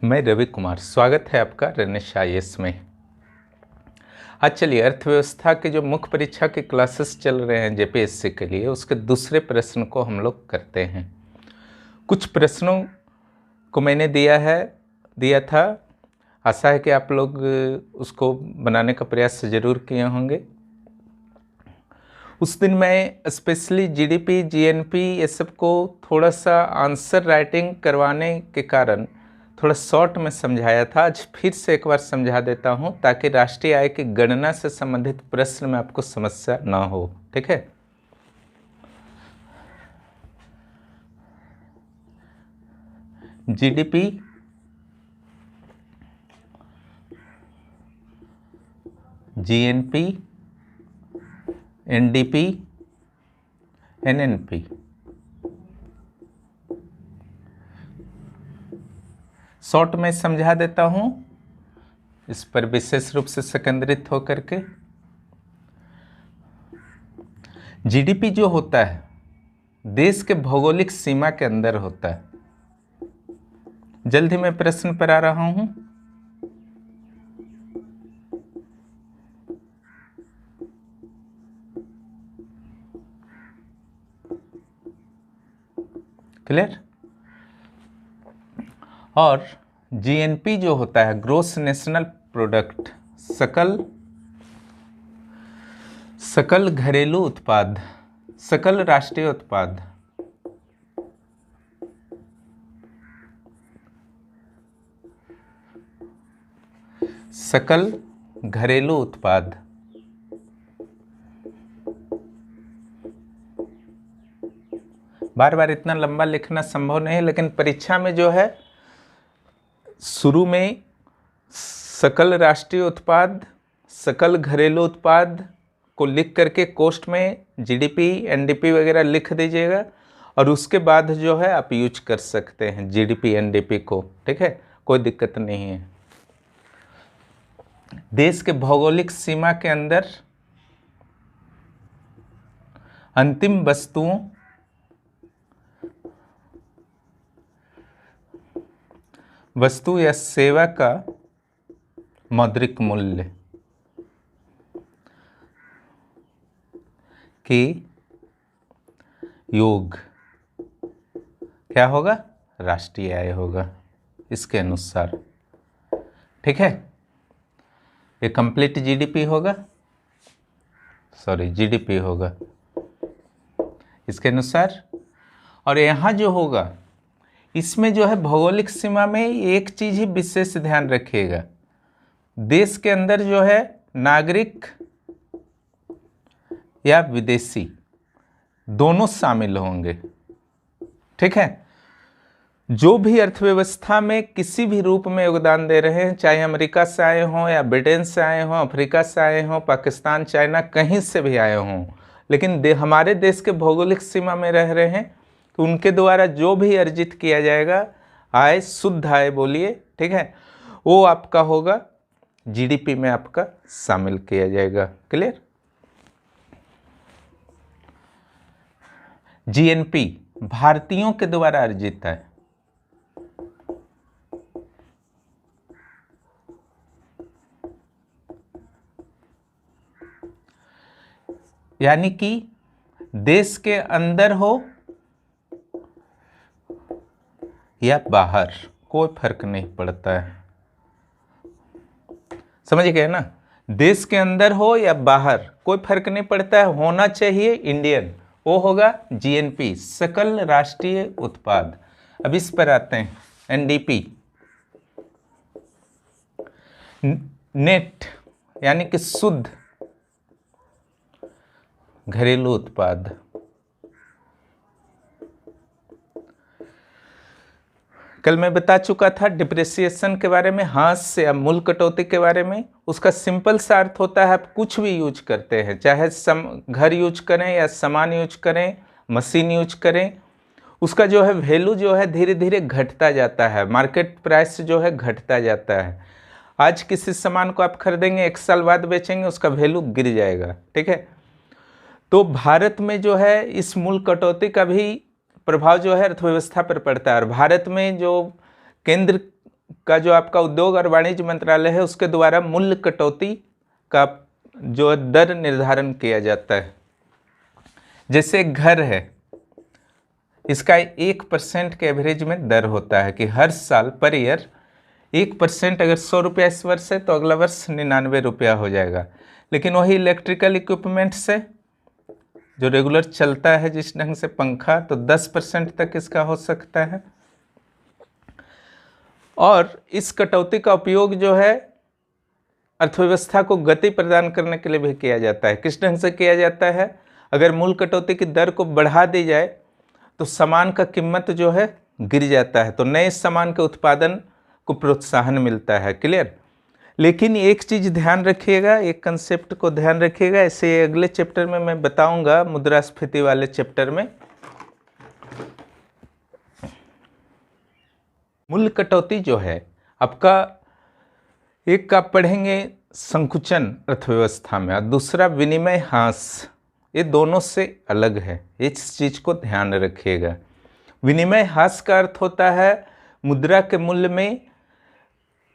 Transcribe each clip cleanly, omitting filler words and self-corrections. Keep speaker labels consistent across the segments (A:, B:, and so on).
A: मैं रवि कुमार, स्वागत है आपका रनिश IAS में। आज चलिए अर्थव्यवस्था के जो मुख्य परीक्षा के क्लासेस चल रहे हैं JPSC के लिए, उसके दूसरे प्रश्न को हम लोग करते हैं। कुछ प्रश्नों को मैंने दिया था। आशा है कि आप लोग उसको बनाने का प्रयास ज़रूर किए होंगे। उस दिन मैं स्पेशली GDP GNP ये सब को थोड़ा सा आंसर राइटिंग करवाने के कारण थोड़ा शॉर्ट में समझाया था। आज फिर से एक बार समझा देता हूं ताकि राष्ट्रीय आय की गणना से संबंधित प्रश्न में आपको समस्या ना हो। ठीक है, GDP GNP NDP NNP short में समझा देता हूं, इस पर विशेष रूप से संकेंद्रित होकर के। GDP जो होता है देश के भौगोलिक सीमा के अंदर होता है। जल्द ही मैं प्रश्न पर आ रहा हूं। क्लियर? और GNP जो होता है ग्रोस नेशनल प्रोडक्ट, सकल घरेलू उत्पाद, सकल राष्ट्रीय उत्पाद। सकल घरेलू उत्पाद। बार बार इतना लंबा लिखना संभव नहीं है, लेकिन परीक्षा में जो है शुरू में सकल राष्ट्रीय उत्पाद, सकल घरेलू उत्पाद को लिख करके कोष्ठ में GDP NDP वगैरह लिख दीजिएगा, और उसके बाद जो है आप यूज कर सकते हैं GDP NDP को। ठीक है, कोई दिक्कत नहीं है। देश के भौगोलिक सीमा के अंदर अंतिम वस्तु या सेवा का मौद्रिक मूल्य की योग क्या होगा? राष्ट्रीय आय होगा इसके अनुसार। ठीक है, ये कंप्लीट GDP होगा, GDP होगा इसके अनुसार। और यहाँ जो होगा इसमें जो है भौगोलिक सीमा में एक चीज ही विशेष ध्यान रखिएगा, देश के अंदर जो है नागरिक या विदेशी दोनों शामिल होंगे। ठीक है, जो भी अर्थव्यवस्था में किसी भी रूप में योगदान दे रहे हैं, चाहे अमेरिका से आए हों या ब्रिटेन से आए हों, अफ्रीका से आए हों, पाकिस्तान चाइना कहीं से भी आए हों, लेकिन हमारे देश के भौगोलिक सीमा में रह रहे हैं, तो उनके द्वारा जो भी अर्जित किया जाएगा आय, शुद्ध आय बोलिए, ठीक है, वो आपका होगा GDP में आपका शामिल किया जाएगा। क्लियर? GNP भारतीयों के द्वारा अर्जित है, यानी कि देश के अंदर हो या बाहर कोई फर्क नहीं पड़ता है। समझ गए ना? देश के अंदर हो या बाहर कोई फर्क नहीं पड़ता है, होना चाहिए इंडियन, वो होगा GNP, सकल राष्ट्रीय उत्पाद। अब इस पर आते हैं, NDP नेट यानी कि शुद्ध घरेलू उत्पाद। कल मैं बता चुका था डिप्रिसिएशन के बारे में, हाथ से या मूल कटौती के बारे में। उसका सिंपल सा अर्थ होता है आप कुछ भी यूज करते हैं, चाहे घर यूज करें या सामान यूज करें, मशीन यूज करें, उसका जो है वैल्यू जो है धीरे धीरे घटता जाता है, मार्केट प्राइस जो है घटता जाता है। आज किसी सामान को आप खरीदेंगे, 1 साल बाद बेचेंगे, उसका वैल्यू गिर जाएगा। ठीक है, तो भारत में जो है इस मूल कटौती का भी प्रभाव जो है अर्थव्यवस्था पर पड़ता है। और भारत में जो केंद्र का जो आपका उद्योग और वाणिज्य मंत्रालय है उसके द्वारा मूल्य कटौती का जो दर निर्धारण किया जाता है। जैसे एक घर है, इसका 1% के एवरेज में दर होता है कि हर साल पर ईयर 1%, अगर 100 रुपया इस वर्ष है तो अगला वर्ष 99 रुपया हो जाएगा। लेकिन वही इलेक्ट्रिकल इक्विपमेंट से जो रेगुलर चलता है जिस ढंग से पंखा, तो 10% तक इसका हो सकता है। और इस कटौती का उपयोग जो है अर्थव्यवस्था को गति प्रदान करने के लिए भी किया जाता है। किस ढंग से किया जाता है? अगर मूल्य कटौती की दर को बढ़ा दी जाए तो सामान का कीमत जो है गिर जाता है, तो नए सामान के उत्पादन को प्रोत्साहन मिलता है। क्लियर? लेकिन एक चीज ध्यान रखिएगा, एक कंसेप्ट को ध्यान रखिएगा, ऐसे अगले चैप्टर में मैं बताऊंगा, मुद्रास्फीति वाले चैप्टर में। मूल्य कटौती जो है आपका, एक का पढ़ेंगे संकुचन अर्थव्यवस्था में और दूसरा विनिमय ह्रास, ये दोनों से अलग है, इस चीज को ध्यान रखिएगा। विनिमय ह्रास का अर्थ होता है मुद्रा के मूल्य में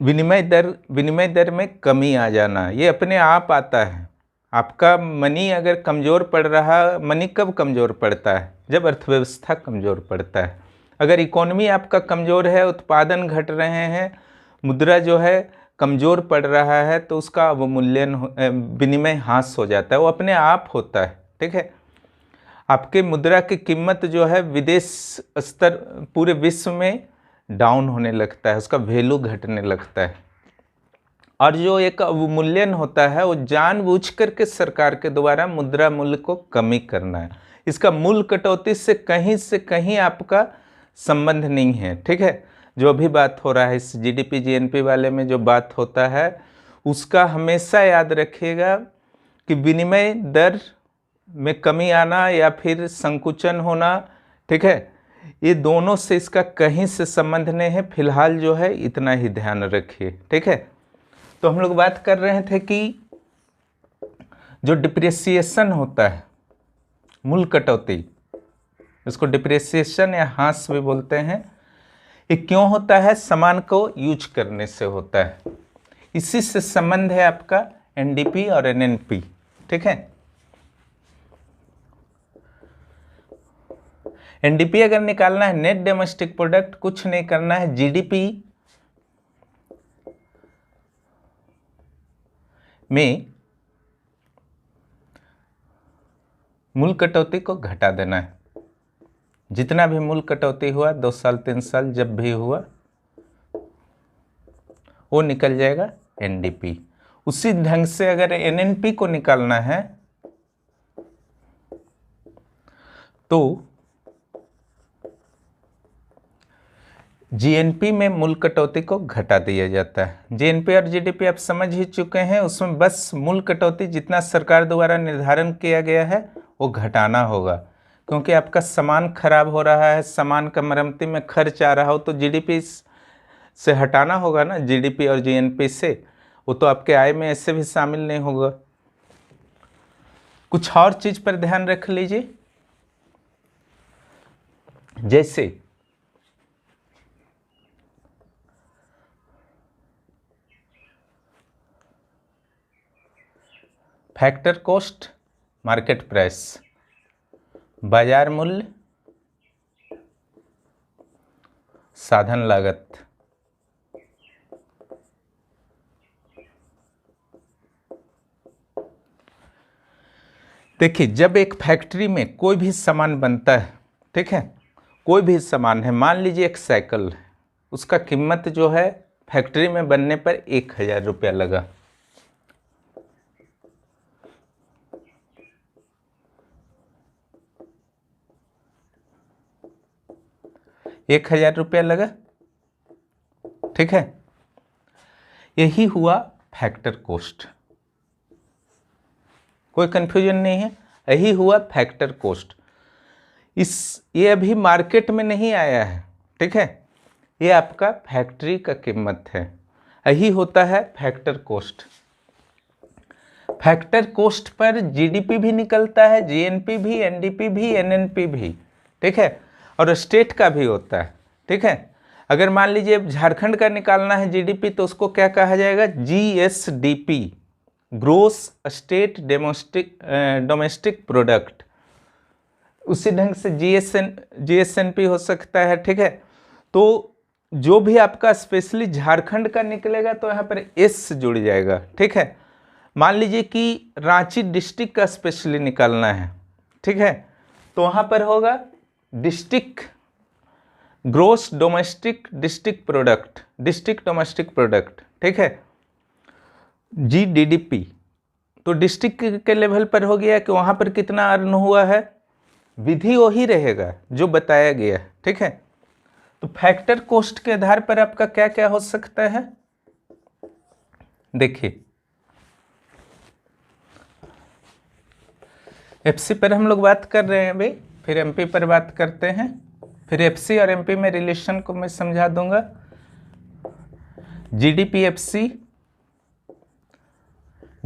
A: विनिमय दर में कमी आ जाना। ये अपने आप आता है। आपका मनी अगर कमज़ोर पड़ रहा, मनी कब कमज़ोर पड़ता है? जब अर्थव्यवस्था कमज़ोर पड़ता है। अगर इकोनॉमी आपका कमज़ोर है, उत्पादन घट रहे हैं, मुद्रा जो है कमज़ोर पड़ रहा है, तो उसका अवमूल्यन विनिमय ह्रास हो जाता है, वो अपने आप होता है। ठीक है? आपके मुद्रा की कीमत जो है विदेश स्तर पूरे विश्व में डाउन होने लगता है, उसका वैल्यू घटने लगता है। और जो एक अवमूल्यन होता है वो जानबूझ करके सरकार के द्वारा मुद्रा मूल्य को कमी करना है। इसका मूल्य कटौती से कहीं आपका संबंध नहीं है। ठीक है? जो भी बात हो रहा है इस जीडीपी जीएनपी वाले में जो बात होता है, उसका हमेशा याद रखिएगा कि विनिमय दर में कमी आना या फिर संकुचन होना, ठीक है, ये दोनों से इसका कहीं से संबंध नहीं है। फिलहाल जो है इतना ही ध्यान रखिए। ठीक है? तो हम लोग बात कर रहे थे कि जो डिप्रिसिएशन होता है, मूल्य कटौती, इसको डिप्रिसिएशन या ह्रास भी बोलते हैं, ये क्यों होता है? सामान को यूज करने से होता है। इसी से संबंध है आपका एनडीपी और एनएनपी। ठीक है? एनडीपी अगर निकालना है, नेट डोमेस्टिक प्रोडक्ट, कुछ नहीं करना है, जीडीपी में मूल्य कटौती को घटा देना है। जितना भी मूल्य कटौती हुआ 2 साल 3 साल जब भी हुआ वो निकल जाएगा एनडीपी। उसी ढंग से अगर एनएनपी को निकालना है तो जीएनपी में मूल्य कटौती को घटा दिया जाता है। जीएनपी और जीडीपी आप समझ ही चुके हैं, उसमें बस मूल्य कटौती जितना सरकार द्वारा निर्धारण किया गया है वो घटाना होगा। क्योंकि आपका सामान खराब हो रहा है, सामान का मरम्मती में खर्च आ रहा हो तो जीडीपी से हटाना होगा ना, जीडीपी और जीएनपी से। वो तो आपके आय में ऐसे भी शामिल नहीं होगा। कुछ और चीज पर ध्यान रख लीजिए, जैसे फैक्टर कॉस्ट, मार्केट प्राइस, बाजार मूल्य, साधन लागत। देखिए, जब एक फैक्ट्री में कोई भी सामान बनता है, ठीक है, कोई भी सामान है, मान लीजिए एक साइकिल है, उसका कीमत जो है फैक्ट्री में बनने पर 1000 रुपया लगा। 1000 रुपया लगा। ठीक है? यही हुआ फैक्टर कॉस्ट। कोई कंफ्यूजन नहीं है, यही हुआ फैक्टर कॉस्ट। ये अभी मार्केट में नहीं आया है। ठीक है? ये आपका फैक्ट्री का कीमत है, यही होता है factor cost. Factor cost per GDP भी निकलता है, जीएनपी भी, एनडीपी भी, एनएनपी भी। ठीक है? और स्टेट का भी होता है। ठीक है? अगर मान लीजिए अब झारखंड का निकालना है जीडीपी तो उसको क्या कहा जाएगा, GSDP, gross state domestic product. उसी ढंग से जीएसएनपी हो सकता है, ठीक है। तो जो भी आपका स्पेशली झारखंड का निकलेगा तो यहाँ पर एस जुड़ जाएगा, ठीक है। मान लीजिए कि रांची डिस्ट्रिक्ट का स्पेशली निकालना है, ठीक है, तो वहाँ पर होगा district gross domestic district domestic product, ठीक है, जीडीडीपी। तो डिस्ट्रिक्ट के लेवल पर हो गया कि वहाँ पर कितना अर्न हुआ है, विधि वही रहेगा जो बताया गया, ठीक है। तो फैक्टर कॉस्ट के आधार पर आपका क्या क्या हो सकता है, देखिए एफसी पर हम लोग बात कर रहे हैं भाई, फिर एमपी पर बात करते हैं, फिर एफसी और एमपी में रिलेशन को मैं समझा दूंगा। GDP FC,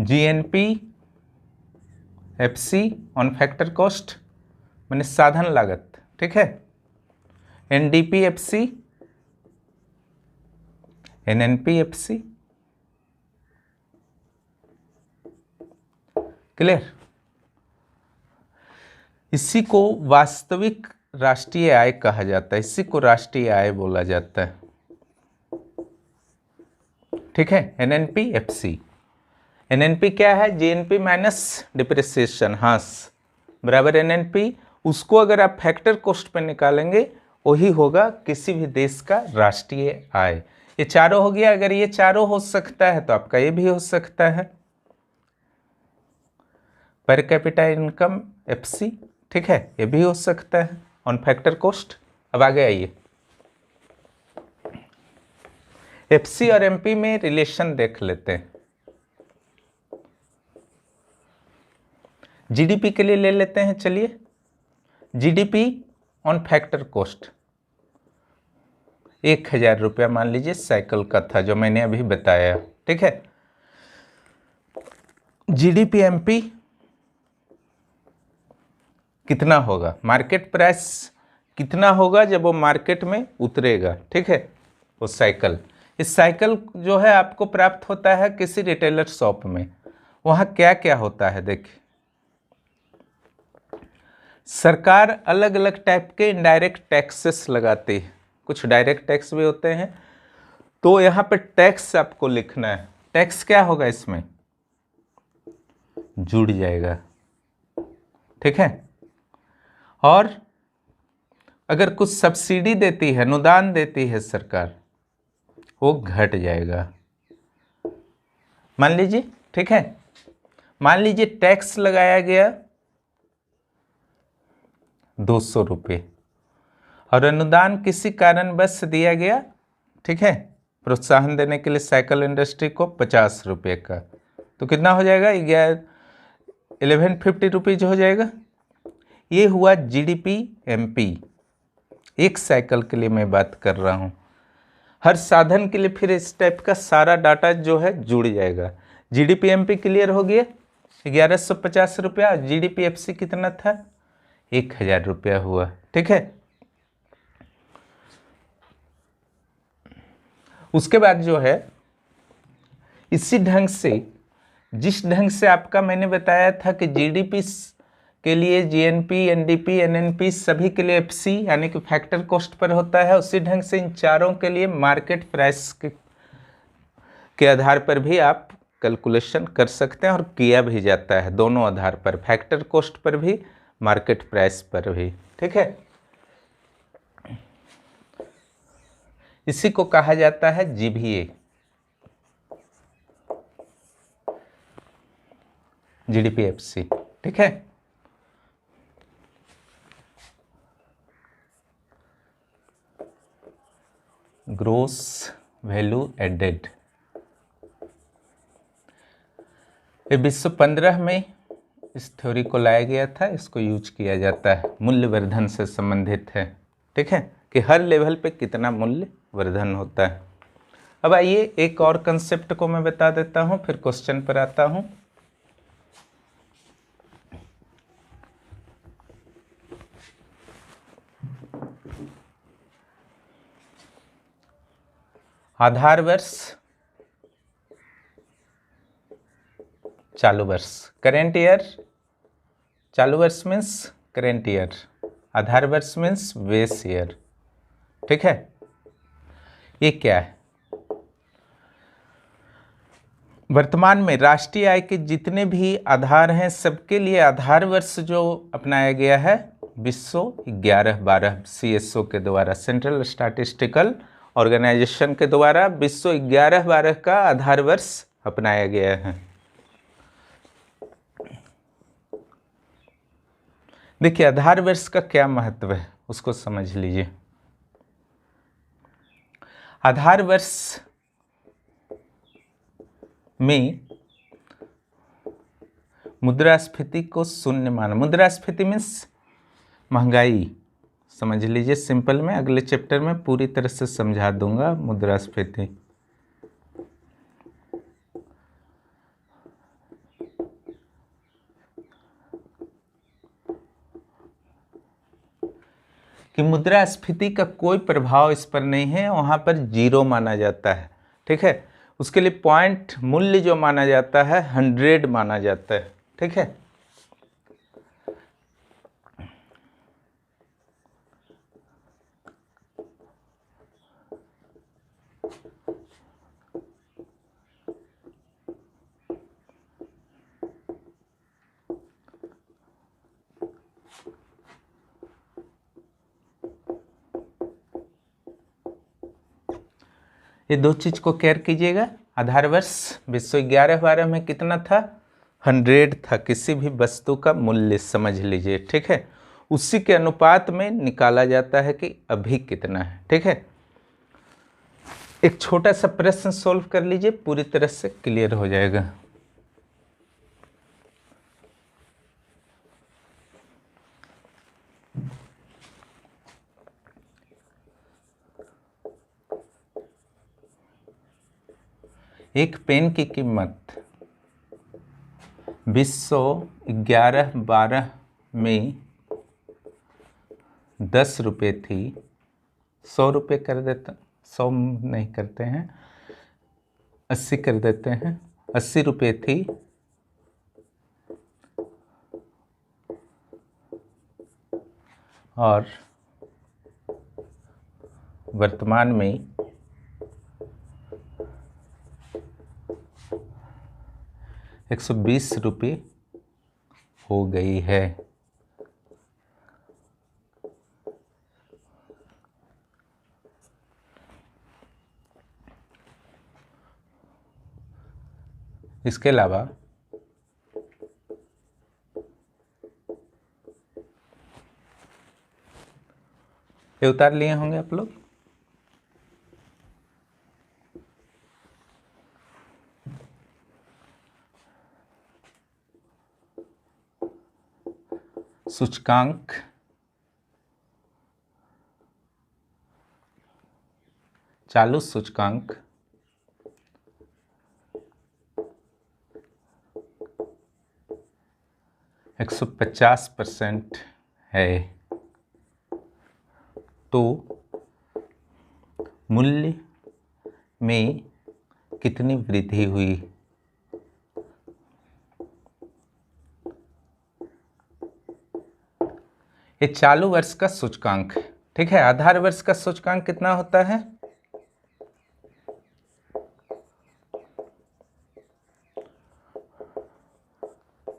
A: GNP FC on factor cost मैंने साधन लागत, ठीक है, NDP FC, NNP FC, clear. इसी को वास्तविक राष्ट्रीय आय कहा जाता है, इसी को राष्ट्रीय आय बोला जाता है, ठीक है। एनएनपी एफसी, एनएनपी क्या है, जीएनपी माइनस डिप्रिसिएशन, हाँ, बराबर एनएनपी। उसको अगर आप फैक्टर कॉस्ट पे निकालेंगे वही होगा किसी भी देश का राष्ट्रीय आय। ये चारों हो गया, अगर ये चारों हो सकता है तो आपका ये भी हो सकता है, पर कैपिटा इनकम एफसी, ठीक है, ये भी हो सकता है ऑन फैक्टर कॉस्ट। अब आगे आइए, एफसी और एमपी में रिलेशन देख लेते हैं। जीडीपी के लिए ले लेते हैं, चलिए, जीडीपी ऑन फैक्टर कॉस्ट 1000 रुपया मान लीजिए साइकिल का था जो मैंने अभी बताया, ठीक है। जीडीपी एमपी कितना होगा, मार्केट प्राइस कितना होगा जब वो मार्केट में उतरेगा, ठीक है, वो साइकिल। इस साइकिल जो है आपको प्राप्त होता है किसी रिटेलर शॉप में। वहाँ क्या क्या होता है देखिए, सरकार अलग अलग टाइप के इनडायरेक्ट टैक्सेस लगाती है, कुछ डायरेक्ट टैक्स भी होते हैं। तो यहाँ पे टैक्स आपको लिखना है, टैक्स क्या होगा इसमें जुड़ जाएगा, ठीक है। और अगर कुछ सब्सिडी देती है, अनुदान देती है सरकार, वो घट जाएगा, मान लीजिए, ठीक है। मान लीजिए टैक्स लगाया गया 200 रुपये और अनुदान किसी कारणवश दिया गया, ठीक है, प्रोत्साहन देने के लिए साइकिल इंडस्ट्री को 50 रुपये का, तो कितना हो जाएगा, 1150 रुपीज हो जाएगा। ये हुआ जीडीपी एमपी, एक साइकिल के लिए मैं बात कर रहा हूँ। हर साधन के लिए फिर इस टाइप का सारा डाटा जो है जुड़ जाएगा। जीडीपी एमपी क्लियर हो गया, 1150 रुपया। जीडीपी एफसी कितना था, 1000 रुपया हुआ, ठीक है। उसके बाद जो है इसी ढंग से, जिस ढंग से आपका मैंने बताया था कि जीडीपी के लिए जीएनपी, एनडीपी, एनएनपी सभी के लिए एफसी यानी कि फैक्टर कॉस्ट पर होता है, उसी ढंग से इन चारों के लिए मार्केट प्राइस के आधार पर भी आप कैलकुलेशन कर सकते हैं और किया भी जाता है, दोनों आधार पर, फैक्टर कॉस्ट पर भी, मार्केट प्राइस पर भी, ठीक है। इसी को कहा जाता है जीबीए, जीडीपी एफसी, ठीक है। ग्रोस वैल्यू एडेड, ये 2015 में इस थ्योरी को लाया गया था, इसको यूज किया जाता है, मूल्य वर्धन से संबंधित है, ठीक है, कि हर लेवल पे कितना मूल्य वर्धन होता है। अब आइए एक और कंसेप्ट को मैं बता देता हूं, फिर क्वेश्चन पर आता हूं। आधार वर्ष, चालू वर्ष। करेंट ईयर, चालू वर्ष मीन्स करेंट ईयर, आधार वर्ष मीन्स बेस ईयर। ठीक है, ये क्या है? वर्तमान में राष्ट्रीय आय के जितने भी आधार हैं सबके लिए आधार वर्ष जो अपनाया गया है 2011-12 CSO के द्वारा, सेंट्रल स्टैटिस्टिकल ऑर्गेनाइजेशन के द्वारा 2011-12 का आधार वर्ष अपनाया गया है। देखिए आधार वर्ष का क्या महत्व है उसको समझ लीजिए। आधार वर्ष में मुद्रास्फीति को शून्य माना। मुद्रास्फीति मीन्स महंगाई, समझ लीजिए सिंपल में, अगले चैप्टर में पूरी तरह से समझा दूंगा मुद्रास्फीति। कि मुद्रास्फीति का कोई प्रभाव इस पर नहीं है, वहां पर जीरो माना जाता है। ठीक है, उसके लिए पॉइंट मूल्य जो माना जाता है 100 माना जाता है। ठीक है, ये दो चीज को केयर कीजिएगा। आधार वर्ष 2011-12 में कितना था? 100 था, किसी भी वस्तु का मूल्य समझ लीजिए। ठीक है, उसी के अनुपात में निकाला जाता है कि अभी कितना है। ठीक है, एक छोटा सा प्रश्न सॉल्व कर लीजिए, पूरी तरह से क्लियर हो जाएगा। एक पेन की कीमत 2011-12 में 10 रुपये थी। 100 रुपये कर देता, 100 नहीं करते हैं, 80 कर देते हैं। 80 रुपये थी, और वर्तमान में 120 रुपये हो गई है। इसके अलावा ये उतार लिए होंगे आप लोग। सूचकांक चालू सूचकांक 150% है, तो मूल्य में कितनी वृद्धि हुई? ये चालू वर्ष का सूचकांक है। ठीक है, आधार वर्ष का सूचकांक कितना होता है?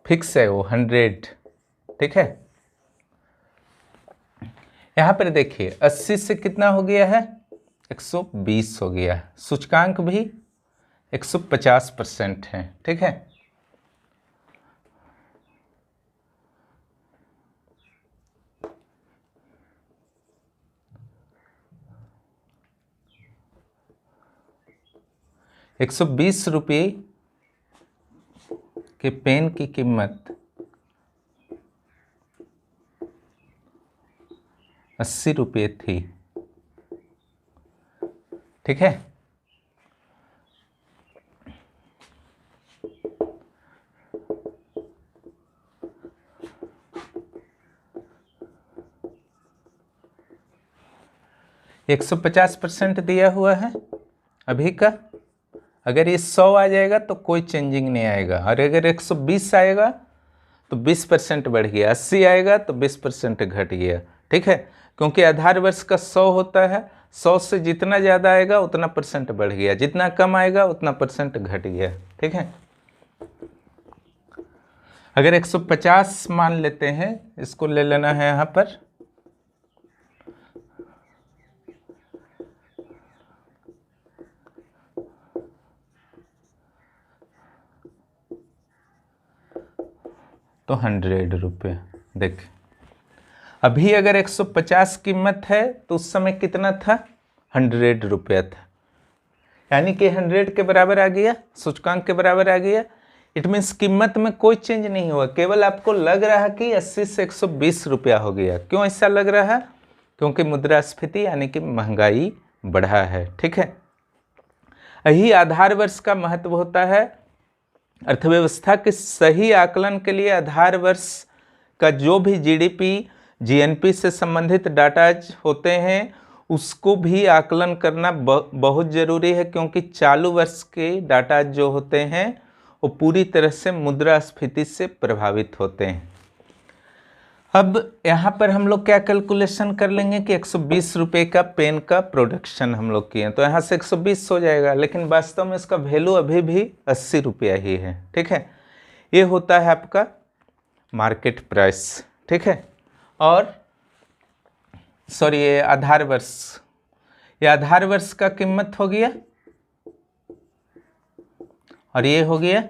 A: फिक्स है वो 100। ठीक है, यहां पर देखिए 80 से कितना हो गया है? 120 हो गया है। सूचकांक भी 150% है। ठीक है, ₹120 के पेन की कीमत 80 रुपये थी। ठीक है, %150 दिया हुआ है, अभी का। अगर ये 100 आ जाएगा तो कोई चेंजिंग नहीं आएगा, और अगर 120 आएगा तो 20% बढ़ गया, 80 आएगा तो 20% घट गया। ठीक है, क्योंकि आधार वर्ष का 100 होता है, 100 से जितना ज़्यादा आएगा उतना परसेंट बढ़ गया, जितना कम आएगा उतना परसेंट घट गया। ठीक है, अगर 150 मान लेते हैं, इसको ले लेना है यहाँ पर, तो 100 रुपये। देख, अभी अगर 150 कीमत है तो उस समय कितना था, 100 रुपया था, यानी कि 100 के बराबर आ गया, सूचकांक के बराबर आ गया। इट मीन्स कीमत में कोई चेंज नहीं हुआ, केवल आपको लग रहा है कि 80 से 120 रुपया हो गया। क्यों ऐसा लग रहा है, क्योंकि मुद्रास्फीति यानी कि महंगाई बढ़ा है। ठीक है, यही आधार वर्ष का महत्व होता है। अर्थव्यवस्था के सही आकलन के लिए आधार वर्ष का जो भी जीडीपी, जीएनपी से संबंधित डाटाज होते हैं उसको भी आकलन करना बहुत ज़रूरी है, क्योंकि चालू वर्ष के डाटाज जो होते हैं वो पूरी तरह से मुद्रास्फीति से प्रभावित होते हैं। अब यहाँ पर हम लोग क्या कैलकुलेशन कर लेंगे कि 120 रुपये का पेन का प्रोडक्शन हम लोग किए, तो यहाँ से 120 हो जाएगा, लेकिन वास्तव में इसका वैल्यू अभी भी 80 रुपया ही है। ठीक है, ये होता है आपका मार्केट प्राइस। ठीक है, और सॉरी, ये आधार वर्ष, ये आधार वर्ष का कीमत हो गया, और ये हो गया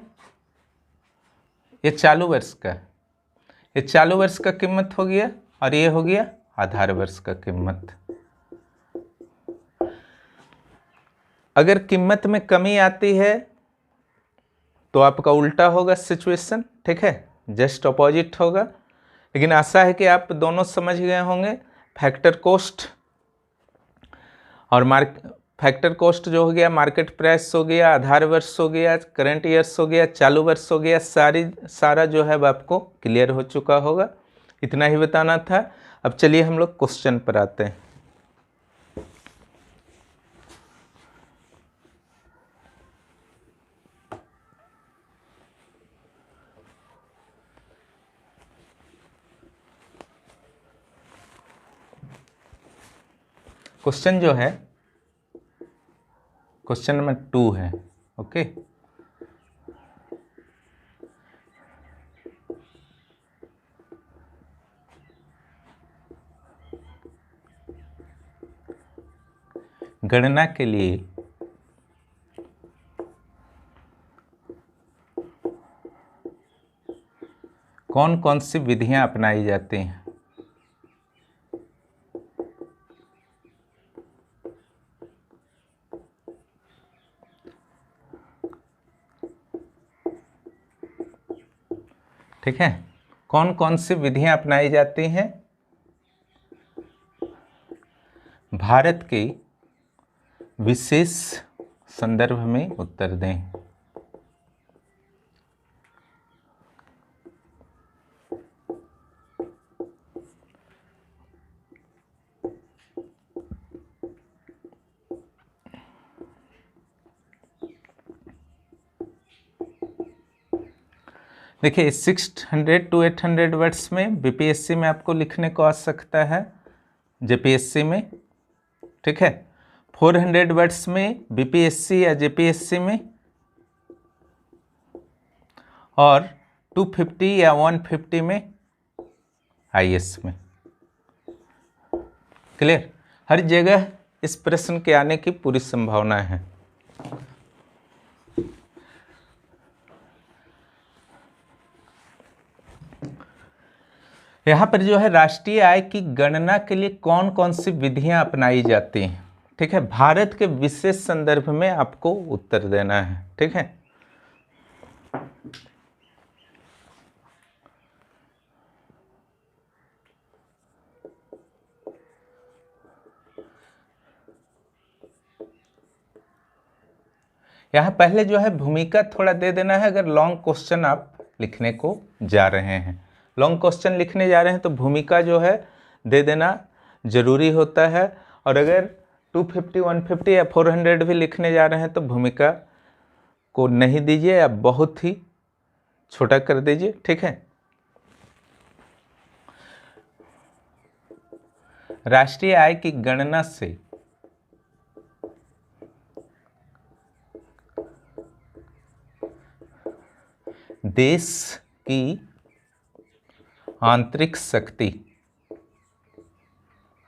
A: ये चालू वर्ष का, ये चालू वर्ष का कीमत हो गया, और ये हो गया आधार वर्ष का कीमत। अगर कीमत में कमी आती है तो आपका उल्टा होगा सिचुएशन। ठीक है, जस्ट अपोजिट होगा, लेकिन आशा है कि आप दोनों समझ गए होंगे। फैक्टर कॉस्ट और फैक्टर कॉस्ट जो हो गया, मार्केट प्राइस हो गया, आधार वर्ष हो गया, करंट ईयर्स हो गया, चालू वर्ष हो गया, सारा जो है आपको क्लियर हो चुका होगा। इतना ही बताना था। अब चलिए हम लोग क्वेश्चन पर आते हैं। क्वेश्चन जो है क्वेश्चन नंबर 2 है। ओके, गणना के लिए कौन कौन सी विधियां अपनाई जाती हैं। ठीक है, कौन कौन सी विधियां अपनाई जाती हैं भारत के विशेष संदर्भ में, उत्तर दें। देखिए 600 to 800 वर्ड्स में बीपीएससी में आपको लिखने को आ सकता है, जेपीएससी में। ठीक है, 400 वर्ड्स में बीपीएससी या जेपीएससी में, और 250 या 150 में आईएएस में। क्लियर, हर जगह इस प्रश्न के आने की पूरी संभावना है। यहाँ पर जो है राष्ट्रीय आय की गणना के लिए कौन कौन सी विधियां अपनाई जाती हैं। ठीक है, भारत के विशेष संदर्भ में आपको उत्तर देना है। ठीक है, यहाँ पहले जो है भूमिका थोड़ा दे देना है। अगर लॉन्ग क्वेश्चन आप लिखने को जा रहे हैं, लॉन्ग क्वेश्चन लिखने जा रहे हैं, तो भूमिका जो है दे देना जरूरी होता है। और अगर 250, 150 या 400 भी लिखने जा रहे हैं तो भूमिका को नहीं दीजिए या बहुत ही छोटा कर दीजिए, ठीक है। राष्ट्रीय आय की गणना से देश की आंतरिक शक्ति,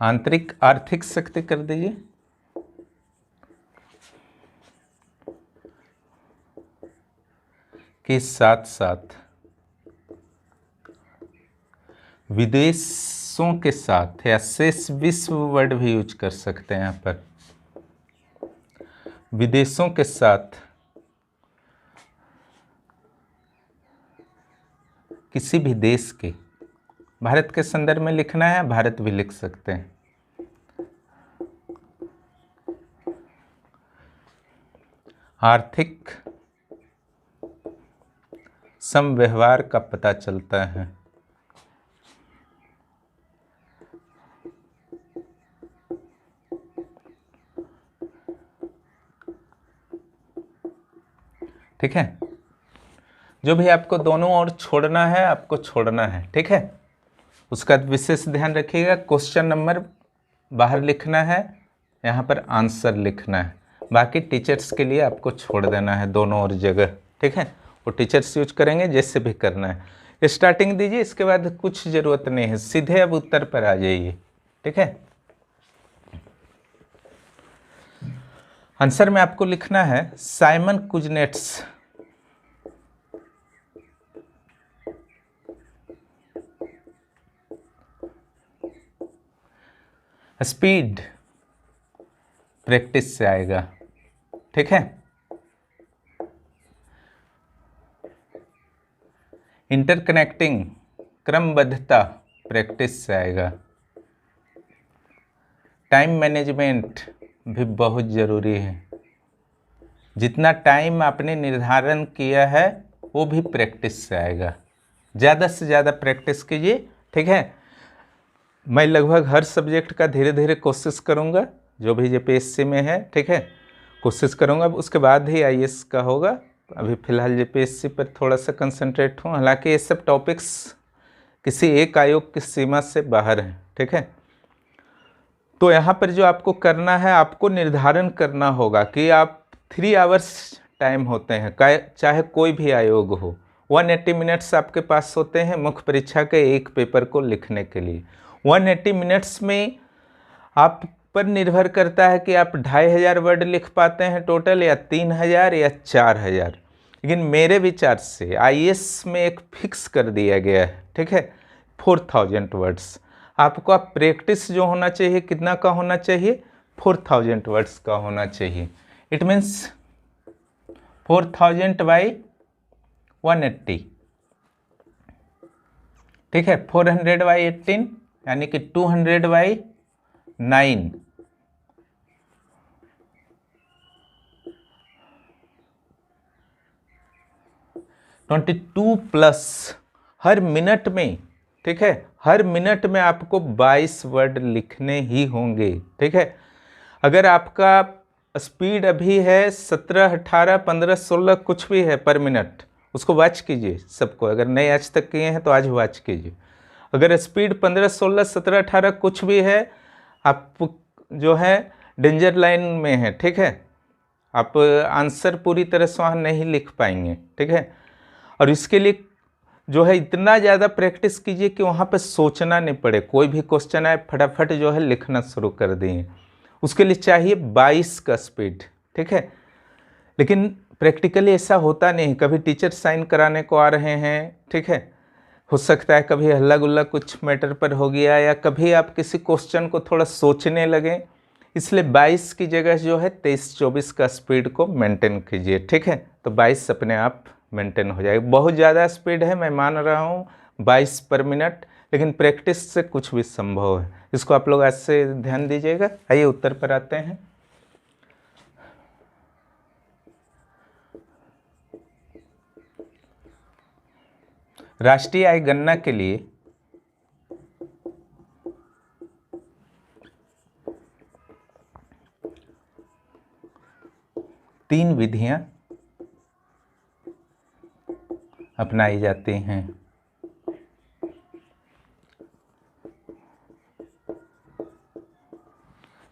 A: आंतरिक आर्थिक शक्ति कर दीजिए, के साथ साथ विदेशों के साथ, या शेष विश्व वर्ड भी यूज कर सकते हैं यहाँ पर, विदेशों के साथ किसी भी देश के, भारत के संदर्भ में लिखना है, भारत भी लिख सकते हैं, आर्थिक समव्यवहार का पता चलता है। ठीक है, जो भी आपको दोनों ओर छोड़ना है आपको छोड़ना है, ठीक है। उसका विशेष ध्यान रखिएगा, क्वेश्चन नंबर बाहर लिखना है, यहाँ पर आंसर लिखना है, बाकी टीचर्स के लिए आपको छोड़ देना है दोनों ओर जगह, ठीक है। वो टीचर्स यूज करेंगे जैसे भी करना है। स्टार्टिंग दीजिए, इसके बाद कुछ ज़रूरत नहीं है, सीधे अब उत्तर पर आ जाइए, ठीक है। आंसर में आपको लिखना है साइमन कुजनेट्स स्पीड प्रैक्टिस से आएगा, ठीक है। इंटरकनेक्टिंग क्रमबद्धता प्रैक्टिस से आएगा। टाइम मैनेजमेंट भी बहुत ज़रूरी है, जितना टाइम आपने निर्धारण किया है वो भी प्रैक्टिस से आएगा। ज़्यादा से ज़्यादा प्रैक्टिस कीजिए, ठीक है। मैं लगभग हर सब्जेक्ट का धीरे धीरे कोशिश करूँगा, जो भी जेपीएससी में है, ठीक है, कोशिश करूँगा। उसके बाद ही आईएएस का होगा। अभी फ़िलहाल जेपीएससी पर थोड़ा सा कंसंट्रेट हूँ, हालांकि ये सब टॉपिक्स किसी एक आयोग की सीमा से बाहर हैं, ठीक है। तो यहाँ पर जो आपको करना है, आपको निर्धारण करना होगा कि आप 3 आवर्स टाइम होते हैं, चाहे कोई भी आयोग हो। 180 मिनट्स आपके पास होते हैं मुख्य परीक्षा के एक पेपर को लिखने के लिए। 180 मिनट्स में आप पर निर्भर करता है कि आप 2500 वर्ड लिख पाते हैं टोटल, या 3000 या 4000। लेकिन मेरे विचार से आईएएस में एक फिक्स कर दिया गया है, ठीक है, 4000 वर्ड्स। आपका प्रैक्टिस जो होना चाहिए कितना का होना चाहिए, 4000 वर्ड्स का होना चाहिए। इट मीन्स 4000 बाई 180, ठीक है। 400 बाई 18 यानी कि 200 बाई 9, 22 प्लस हर मिनट में, ठीक है, हर मिनट में आपको 22 वर्ड लिखने ही होंगे, ठीक है। अगर आपका स्पीड अभी है 17, 18, 15, 16 कुछ भी है पर मिनट, उसको वॉच कीजिए सबको। अगर नहीं आज तक किए हैं तो आज वॉच कीजिए। अगर स्पीड 15, 16, 17, 18 कुछ भी है, आप जो है डेंजर लाइन में है, ठीक है। आप आंसर पूरी तरह से वहाँ नहीं लिख पाएंगे, ठीक है। और इसके लिए जो है इतना ज़्यादा प्रैक्टिस कीजिए कि वहाँ पर सोचना नहीं पड़े, कोई भी क्वेश्चन आए फटाफट जो है लिखना शुरू कर दिए। उसके लिए चाहिए 22 का स्पीड, ठीक है। लेकिन प्रैक्टिकली ऐसा होता नहीं, कभी टीचर साइन कराने को आ रहे हैं, ठीक है, हो सकता है कभी हल्ला गुल्ला कुछ मैटर पर हो गया, या कभी आप किसी क्वेश्चन को थोड़ा सोचने लगे, इसलिए 22 की जगह जो है 23-24 का स्पीड को मेंटेन कीजिए, ठीक है। तो 22 अपने आप मेंटेन हो जाएगा। बहुत ज़्यादा स्पीड है, मैं मान रहा हूँ 22 पर मिनट, लेकिन प्रैक्टिस से कुछ भी संभव है। इसको आप लोग आज से ध्यान दीजिएगा। आइए उत्तर पर आते हैं। राष्ट्रीय आय गणना के लिए 3 विधियां अपनाई जाती हैं।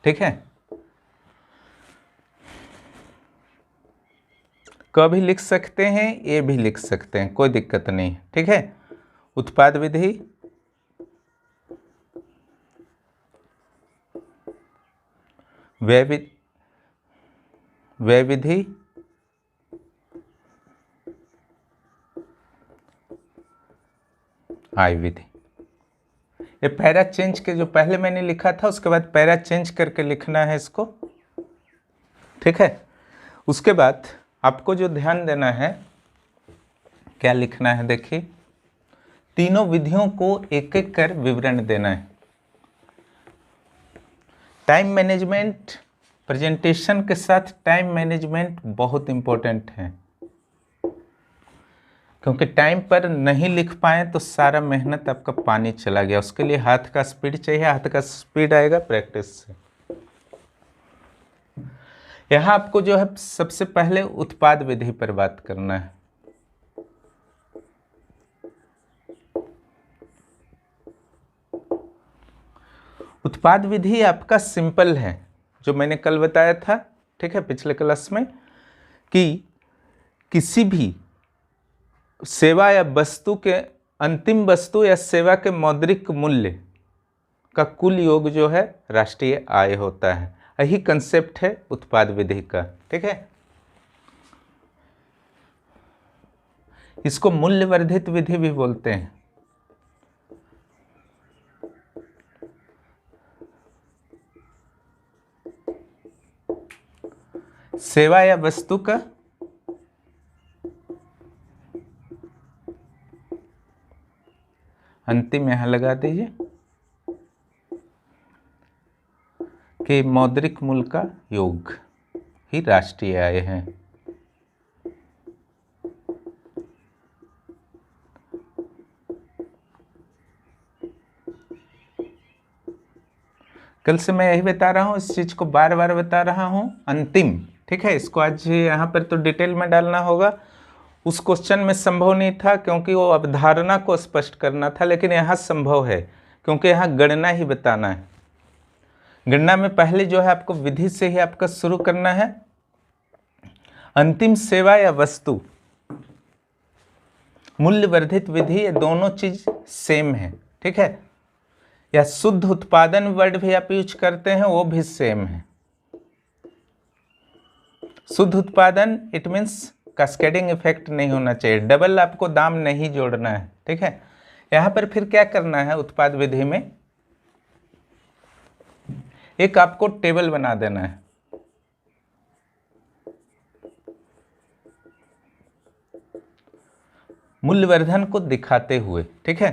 A: ठीक है, क भी लिख सकते हैं, ए भी लिख सकते हैं, कोई दिक्कत नहीं। ठीक है, उत्पाद विधि, व्यय विधि, आय विधि। ये पैरा चेंज के जो पहले मैंने लिखा था उसके बाद पैरा चेंज करके लिखना है इसको। ठीक है, उसके बाद आपको जो ध्यान देना है, क्या लिखना है, देखिए तीनों विधियों को एक एक कर विवरण देना है। टाइम मैनेजमेंट, प्रेजेंटेशन के साथ टाइम मैनेजमेंट बहुत इंपॉर्टेंट है, क्योंकि टाइम पर नहीं लिख पाए तो सारा मेहनत आपका पानी चला गया। उसके लिए हाथ का स्पीड चाहिए, हाथ का स्पीड आएगा प्रैक्टिस से। यहाँ आपको जो है सबसे पहले उत्पाद विधि पर बात करना है। उत्पाद विधि आपका सिंपल है, जो मैंने कल बताया था, ठीक है, पिछले क्लास में, कि किसी भी सेवा या वस्तु के अंतिम वस्तु या सेवा के मौद्रिक मूल्य का कुल योग जो है राष्ट्रीय आय होता है। यही कंसेप्ट है उत्पाद विधि का। ठीक है, इसको मूल्य वर्धित विधि भी बोलते हैं। सेवा या वस्तु का अंतिम यहां लगा दीजिए कि मौद्रिक मूल्य का योग ही राष्ट्रीय आय है। कल से मैं यही बता रहा हूं, इस चीज को बार बार बता रहा हूं, अंतिम। ठीक है, इसको आज यहां पर तो डिटेल में डालना होगा। उस क्वेश्चन में संभव नहीं था क्योंकि वो अवधारणा को स्पष्ट करना था, लेकिन यहाँ संभव है क्योंकि यहाँ गणना ही बताना है। गणना में पहले जो है आपको विधि से ही आपका शुरू करना है। अंतिम सेवा या वस्तु, मूल्य वर्धित विधि, ये दोनों चीज सेम है। ठीक है, या शुद्ध उत्पादन वर्ड भी आप यूज करते हैं, वो भी सेम है। शुद्ध उत्पादन इट मीन्स कैस्केडिंग इफेक्ट नहीं होना चाहिए, डबल आपको दाम नहीं जोड़ना है। ठीक है, यहां पर फिर क्या करना है, उत्पाद विधि में एक आपको टेबल बना देना है। मूल्यवर्धन को दिखाते हुए। ठीक है,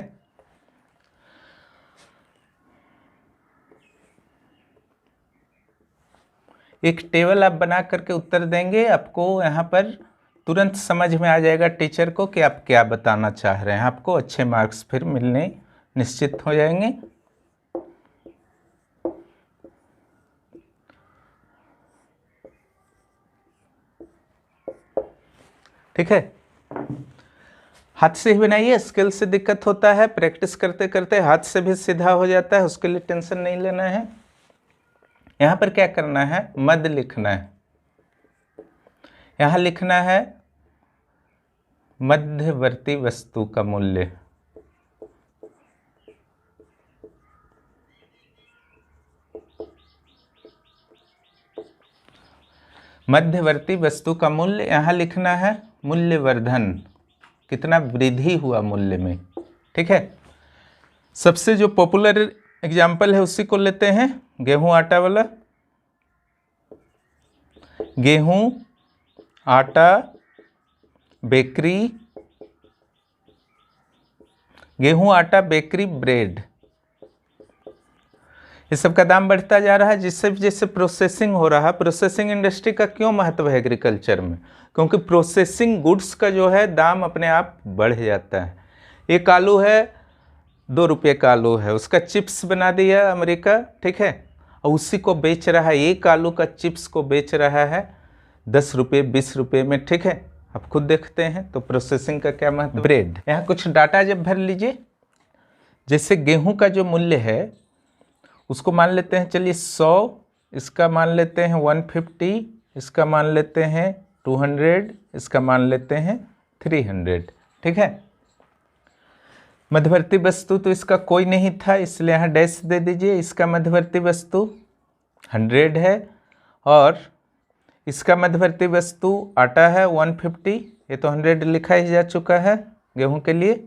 A: एक टेबल आप बना करके उत्तर देंगे, आपको यहाँ पर तुरंत समझ में आ जाएगा टीचर को कि आप क्या बताना चाह रहे हैं। आपको अच्छे मार्क्स फिर मिलने निश्चित हो जाएंगे। ठीक है, हाथ से ही बनाइए, स्किल से दिक्कत होता है, प्रैक्टिस करते करते हाथ से भी सीधा हो जाता है, उसके लिए टेंशन नहीं लेना है। यहां पर क्या करना है, मद लिखना है। यहां लिखना है मध्यवर्ती वस्तु का मूल्य। मध्यवर्ती वस्तु का मूल्य, यहां लिखना है मूल्यवर्धन, कितना वृद्धि हुआ मूल्य में। ठीक है, सबसे जो पॉपुलर एग्जाम्पल है उसी को लेते हैं, गेहूं आटा वाला। गेहूं आटा बेकरी, गेहूं आटा बेकरी ब्रेड, ये सब का दाम बढ़ता जा रहा है जिससे जैसे प्रोसेसिंग हो रहा है। प्रोसेसिंग इंडस्ट्री का क्यों महत्व है एग्रीकल्चर में, क्योंकि प्रोसेसिंग गुड्स का जो है दाम अपने आप बढ़ जाता है। एक आलू है 2 रुपये का आलू है, उसका चिप्स बना दिया अमेरिका, ठीक है, और उसी को बेच रहा है, एक आलू का चिप्स को बेच रहा है 10 रुपये 20 रुपये में, ठीक है, आप खुद देखते हैं। तो प्रोसेसिंग का क्या महत्व। ब्रेड, यहाँ कुछ डाटा जब भर लीजिए, जैसे गेहूं का जो मूल्य है उसको मान लेते हैं, चलिए 100, इसका मान लेते हैं 150, इसका मान लेते हैं 200, इसका मान लेते हैं 300, ठीक है। मध्यवर्ती वस्तु तो इसका कोई नहीं था, इसलिए यहाँ डैश दे दीजिए। इसका मध्यवर्ती वस्तु 100 है और इसका मध्यवर्ती वस्तु आटा है 150, ये तो 100 लिखा ही जा चुका है गेहूं के लिए।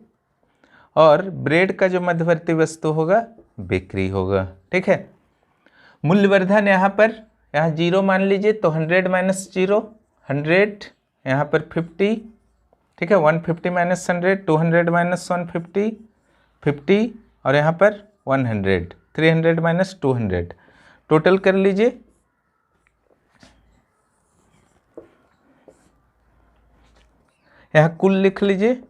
A: और ब्रेड का जो मध्यवर्ती वस्तु होगा बेकरी होगा, ठीक है। मूल्यवर्धन यहाँ पर, यहाँ 0 मान लीजिए, तो 100 माइनस 0 100, यहाँ पर 50, ठीक है। 150 माइनस 100 200 माइनस 150 50, और यहाँ पर 100 300 माइनस 200, टोटल कर लीजिए। यहाँ कुल लिख लीजिए,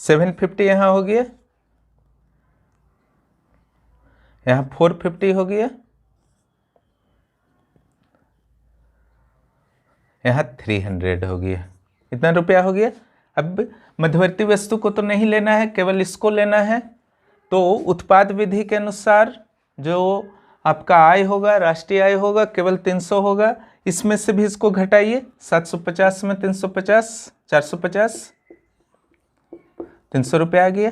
A: 750 यहाँ हो गया, यहाँ 450 हो गया, यहाँ 300 हो गया। इतना रुपया हो गया। अब मध्यवर्ती वस्तु को तो नहीं लेना है, केवल इसको लेना है। तो उत्पाद विधि के अनुसार जो आपका आय होगा, राष्ट्रीय आय होगा, केवल 300 होगा। इसमें से भी इसको घटाइए, 750 में 350 450, 300 रुपये आ गया।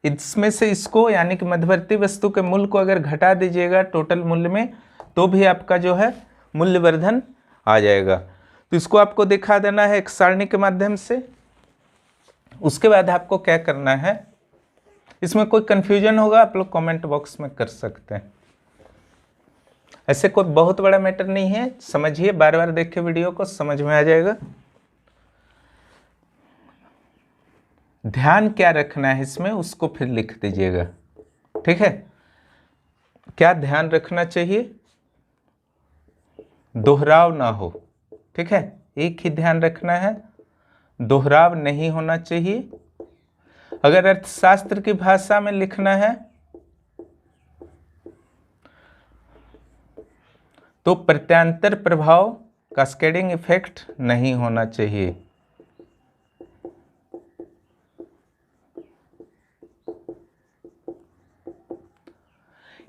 A: इसमें से इसको यानी कि मध्यवर्ती वस्तु के मूल्य को अगर घटा दीजिएगा टोटल मूल्य में, तो भी आपका जो है मूल्यवर्धन आ जाएगा। तो इसको आपको दिखा देना है एक सारणी के माध्यम से। उसके बाद आपको क्या करना है, इसमें कोई कंफ्यूजन होगा आप लोग कमेंट बॉक्स में कर सकते हैं। ऐसे कोई बहुत बड़ा मैटर नहीं है, समझिए, बार बार देखिए वीडियो को, समझ में आ जाएगा। ध्यान क्या रखना है इसमें उसको फिर लिख दीजिएगा, ठीक है। क्या ध्यान रखना चाहिए, दोहराव ना हो, ठीक है। एक ही ध्यान रखना है, दोहराव नहीं होना चाहिए। अगर अर्थशास्त्र की भाषा में लिखना है तो प्रत्यांतर प्रभाव, कास्केडिंग इफेक्ट नहीं होना चाहिए।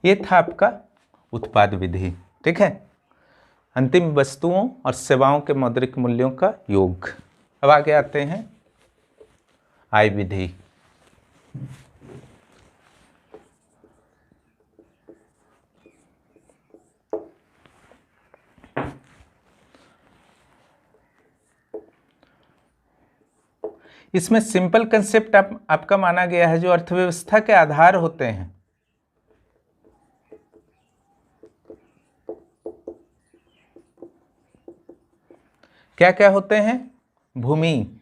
A: ये था आपका उत्पाद विधि, ठीक है। अंतिम वस्तुओं और सेवाओं के मौद्रिक मूल्यों का योग। अब आगे आते हैं आय विधि। इसमें सिंपल कंसेप्ट आपका माना गया है, जो अर्थव्यवस्था के आधार होते हैं। क्या क्या होते हैं, भूमि,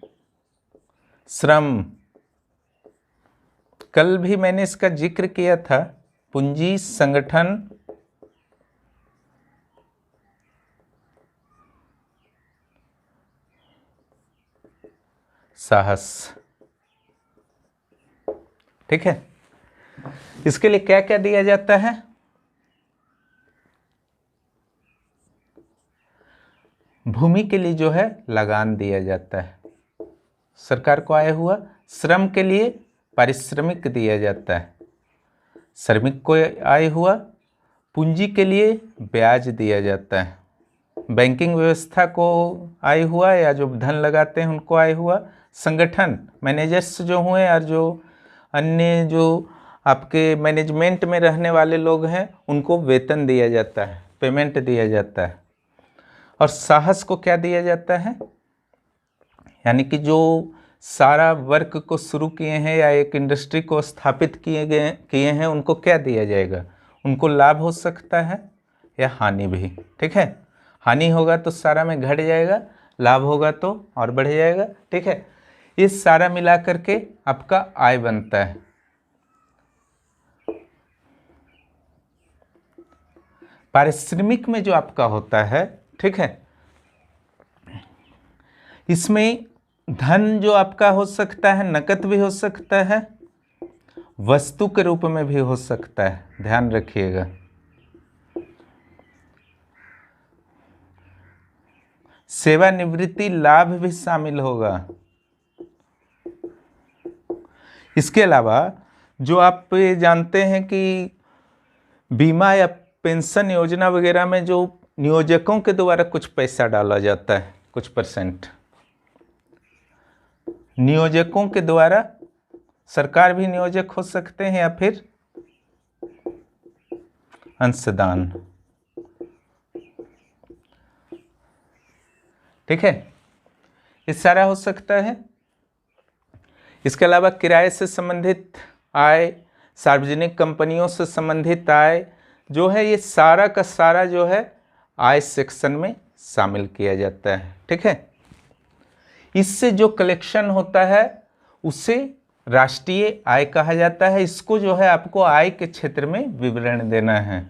A: श्रम, कल भी मैंने इसका जिक्र किया था, पूंजी, संगठन, साहस, ठीक है। इसके लिए क्या क्या दिया जाता है, भूमि के लिए जो है लगान दिया जाता है, सरकार को आय हुआ। श्रम के लिए पारिश्रमिक दिया जाता है, श्रमिक को आय हुआ। पूंजी के लिए ब्याज दिया जाता है, बैंकिंग व्यवस्था को आय हुआ, या जो धन लगाते हैं उनको आय हुआ। संगठन, मैनेजर्स जो हुए और जो अन्य जो आपके मैनेजमेंट में रहने वाले लोग हैं उनको वेतन दिया जाता है, पेमेंट दिया जाता है। और साहस को क्या दिया जाता है, यानी कि जो सारा वर्क को शुरू किए हैं या एक इंडस्ट्री को स्थापित किए हैं उनको क्या दिया जाएगा, उनको लाभ हो सकता है या हानि भी, ठीक है। हानि होगा तो सारा में घट जाएगा, लाभ होगा तो और बढ़ जाएगा, ठीक है। ये सारा मिला करके आपका आय बनता है। पारिश्रमिक में जो आपका होता है, ठीक है, इसमें धन जो आपका हो सकता है, नकद भी हो सकता है, वस्तु के रूप में भी हो सकता है, ध्यान रखिएगा। सेवानिवृत्ति लाभ भी शामिल होगा। इसके अलावा जो आप ये जानते हैं कि बीमा या पेंशन योजना वगैरह में जो नियोजकों के द्वारा कुछ पैसा डाला जाता है, कुछ परसेंट नियोजकों के द्वारा, सरकार भी नियोजक हो सकते हैं या फिर अंशदान, ठीक है, ये सारा हो सकता है। इसके अलावा किराए से संबंधित आय, सार्वजनिक कंपनियों से संबंधित आय जो है, ये सारा का सारा जो है आय सेक्शन में शामिल किया जाता है, ठीक है। इससे जो कलेक्शन होता है उसे राष्ट्रीय आय कहा जाता है। इसको जो है आपको आय के क्षेत्र में विवरण देना है।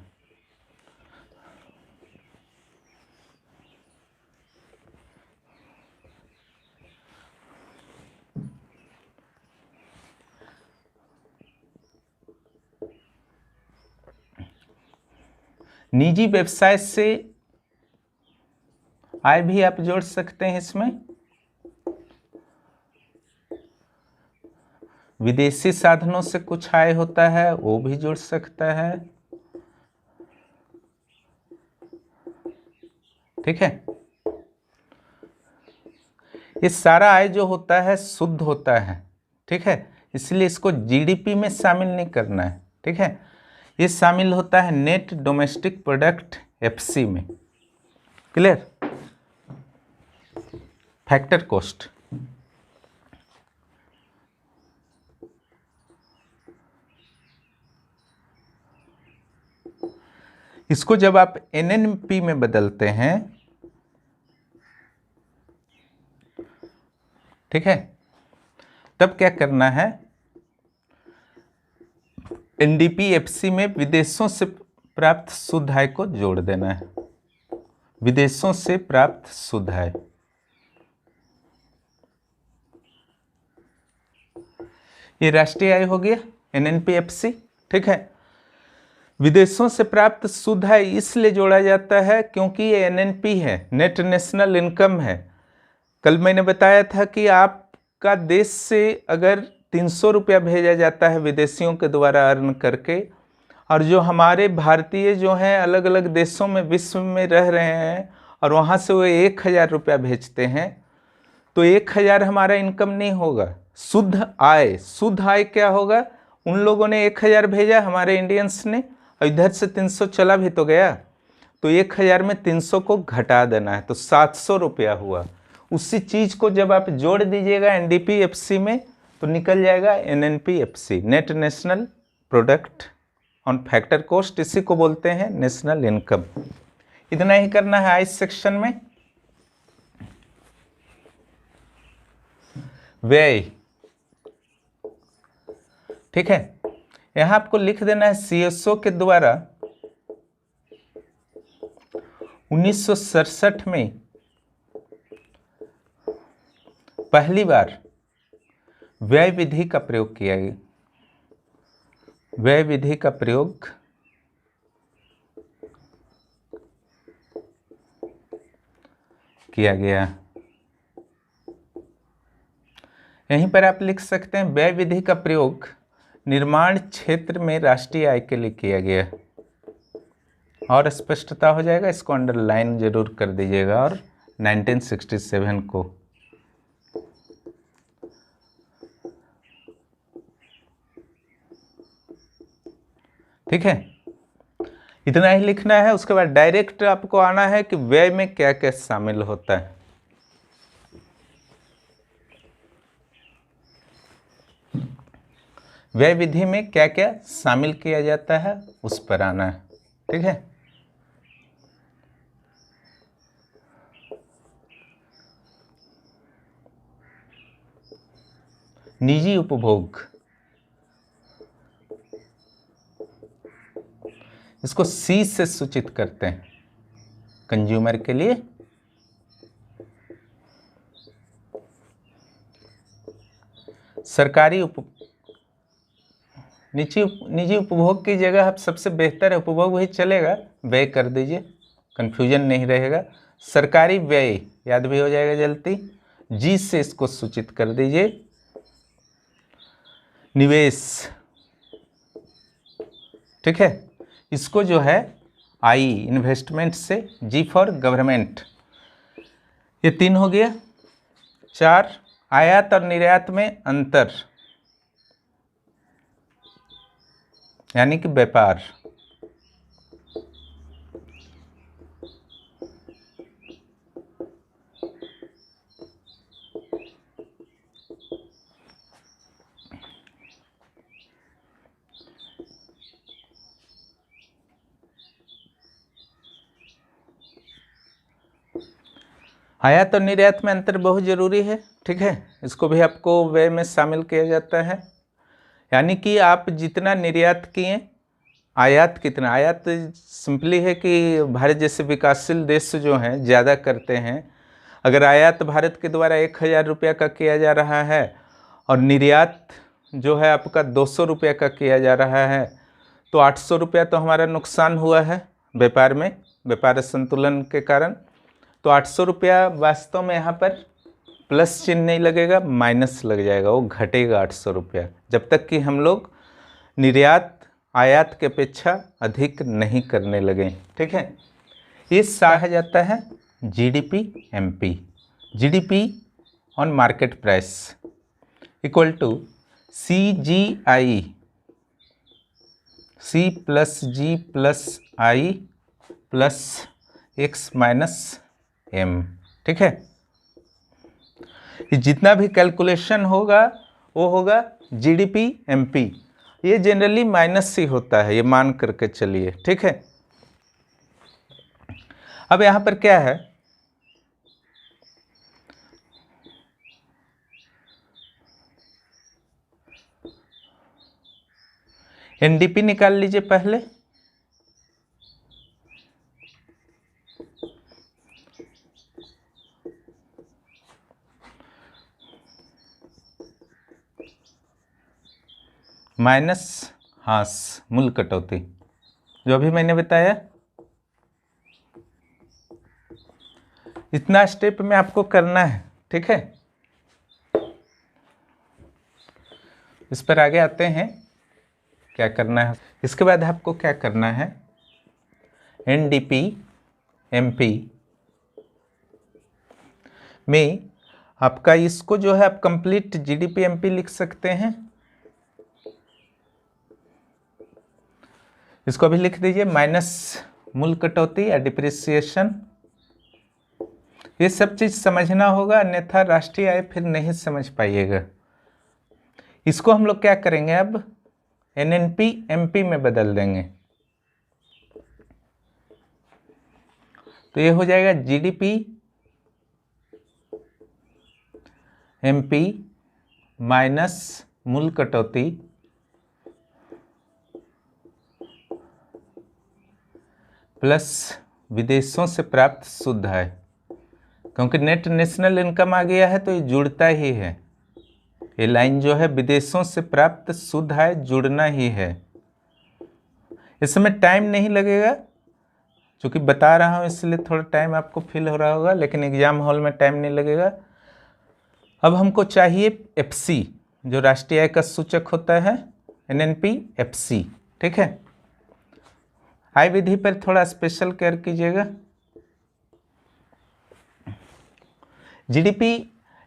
A: निजी व्यवसाय से आय भी आप जोड़ सकते हैं इसमें। विदेशी साधनों से कुछ आय होता है वो भी जोड़ सकता है, ठीक है। ये सारा आय जो होता है शुद्ध होता है, ठीक है, इसलिए इसको जीडीपी में शामिल नहीं करना है, ठीक है। ये शामिल होता है नेट डोमेस्टिक प्रोडक्ट एफसी में, क्लियर। फैक्टर कॉस्ट, इसको जब आप एनएनपी में बदलते हैं, ठीक है, तब क्या करना है, एनडीपीएफसी में विदेशों से प्राप्त शुद्ध आय को जोड़ देना है। विदेशों से प्राप्त शुद्ध आय, ये राष्ट्रीय आय हो गया एनएनपीएफसी, ठीक है। विदेशों से प्राप्त शुद्ध आय इसलिए जोड़ा जाता है क्योंकि ये एनएनपी है, नेट नेशनल इनकम है। कल मैंने बताया था कि आपका देश से अगर 300 रुपया भेजा जाता है विदेशियों के द्वारा अर्न करके, और जो हमारे भारतीय जो हैं अलग अलग देशों में विश्व में रह रहे हैं और वहाँ से वो 1000 रुपया भेजते हैं, तो 1000 हमारा इनकम नहीं होगा, शुद्ध आय। शुद्ध आय क्या होगा, उन लोगों ने 1000 भेजा हमारे इंडियंस ने, और इधर से 300 चला भी तो गया, तो 1000 में 300 को घटा देना है, तो 700 रुपया हुआ। उसी चीज़ को जब आप जोड़ दीजिएगा एनडीपीएफसी में तो निकल जाएगा NNPFC, net national product on factor cost, इसी को बोलते हैं नेशनल इनकम। इतना ही करना है इस सेक्शन में। व्यय, ठीक है, यहां आपको लिख देना है सीएसओ के द्वारा 1967 में पहली बार व्यय विधि का प्रयोग किया गया। व्यय विधि का प्रयोग किया गया। यहीं पर आप लिख सकते हैं व्यय विधि का प्रयोग निर्माण क्षेत्र में राष्ट्रीय आय के लिए किया गया, और स्पष्टता हो जाएगा, इसको अंडरलाइन जरूर कर दीजिएगा। और 1967 को, ठीक है, इतना ही लिखना है। उसके बाद डायरेक्ट आपको आना है कि व्यय में क्या क्या शामिल होता है। व्यय विधि में क्या क्या शामिल किया जाता है उस पर आना है, ठीक है। निजी उपभोग, इसको सी से सूचित करते हैं कंज्यूमर के लिए। सरकारी निजी उपभोग की जगह आप सबसे बेहतर उपभोग वही चलेगा, व्यय कर दीजिए, कंफ्यूजन नहीं रहेगा। सरकारी व्यय याद भी हो जाएगा जल्दी, जी से इसको सूचित कर दीजिए। निवेश, ठीक है, इसको जो है आई इन्वेस्टमेंट से, जी फॉर गवर्नमेंट। ये 3 हो गया। 4 आयात और निर्यात में अंतर यानी कि व्यापार। आयात और निर्यात में अंतर बहुत जरूरी है, ठीक है, इसको भी आपको व्यय में शामिल किया जाता है। यानी कि आप जितना निर्यात किए, आयात कितना, आयात सिंपली है कि भारत जैसे विकासशील देश जो हैं ज़्यादा करते हैं। अगर आयात भारत के द्वारा 1000 रुपया का किया जा रहा है और निर्यात जो है आपका 200 रुपया का किया जा रहा है, तो 800 रुपया तो हमारा नुकसान हुआ है व्यापार में, व्यापार संतुलन के कारण। तो 800 रुपया वास्तव में यहाँ पर प्लस चिन्ह नहीं लगेगा, माइनस लग जाएगा, वो घटेगा 800 रुपया, जब तक कि हम लोग निर्यात आयात के अपेक्षा अधिक नहीं करने लगे, ठीक है। ये कहा जाता है GDP MP, GDP on market price equal to CGI, C plus G plus I plus X minus M, ठीक है। ये जितना भी कैलकुलेशन होगा वो होगा जीडीपी एमपी, ये जनरली माइनस ही होता है, ये मान करके चलिए, ठीक है। अब यहाँ पर क्या है, एनडीपी निकाल लीजिए पहले। माइनस हास मूल कटौती, जो अभी मैंने बताया। इतना स्टेप में आपको करना है, ठीक है। इस पर आगे आते हैं क्या करना है। इसके बाद आपको क्या करना है, एनडीपी एमपी में आपका इसको जो है आप कंप्लीट जीडीपी एमपी लिख सकते हैं। इसको भी लिख दीजिए माइनस मूल कटौती या डिप्रिसिएशन। ये सब चीज समझना होगा, अन्यथा राष्ट्रीय आय फिर नहीं समझ पाइएगा। इसको हम लोग क्या करेंगे, अब एनएनपी एमपी में बदल देंगे, तो ये हो जाएगा जीडीपी एमपी माइनस मूल कटौती प्लस विदेशों से प्राप्त शुद्ध आय। क्योंकि नेट नेशनल इनकम आ गया है तो ये जुड़ता ही है, ये लाइन जो है विदेशों से प्राप्त शुद्ध आय जुड़ना ही है। इसमें टाइम नहीं लगेगा, क्योंकि बता रहा हूँ इसलिए थोड़ा टाइम आपको फील हो रहा होगा, लेकिन एग्जाम हॉल में टाइम नहीं लगेगा। अब हमको चाहिए एफसी, जो राष्ट्रीय आय का सूचक होता है, एनएनपी एफसी, ठीक है। आय विधि पर थोड़ा स्पेशल केयर कीजिएगा। जीडीपी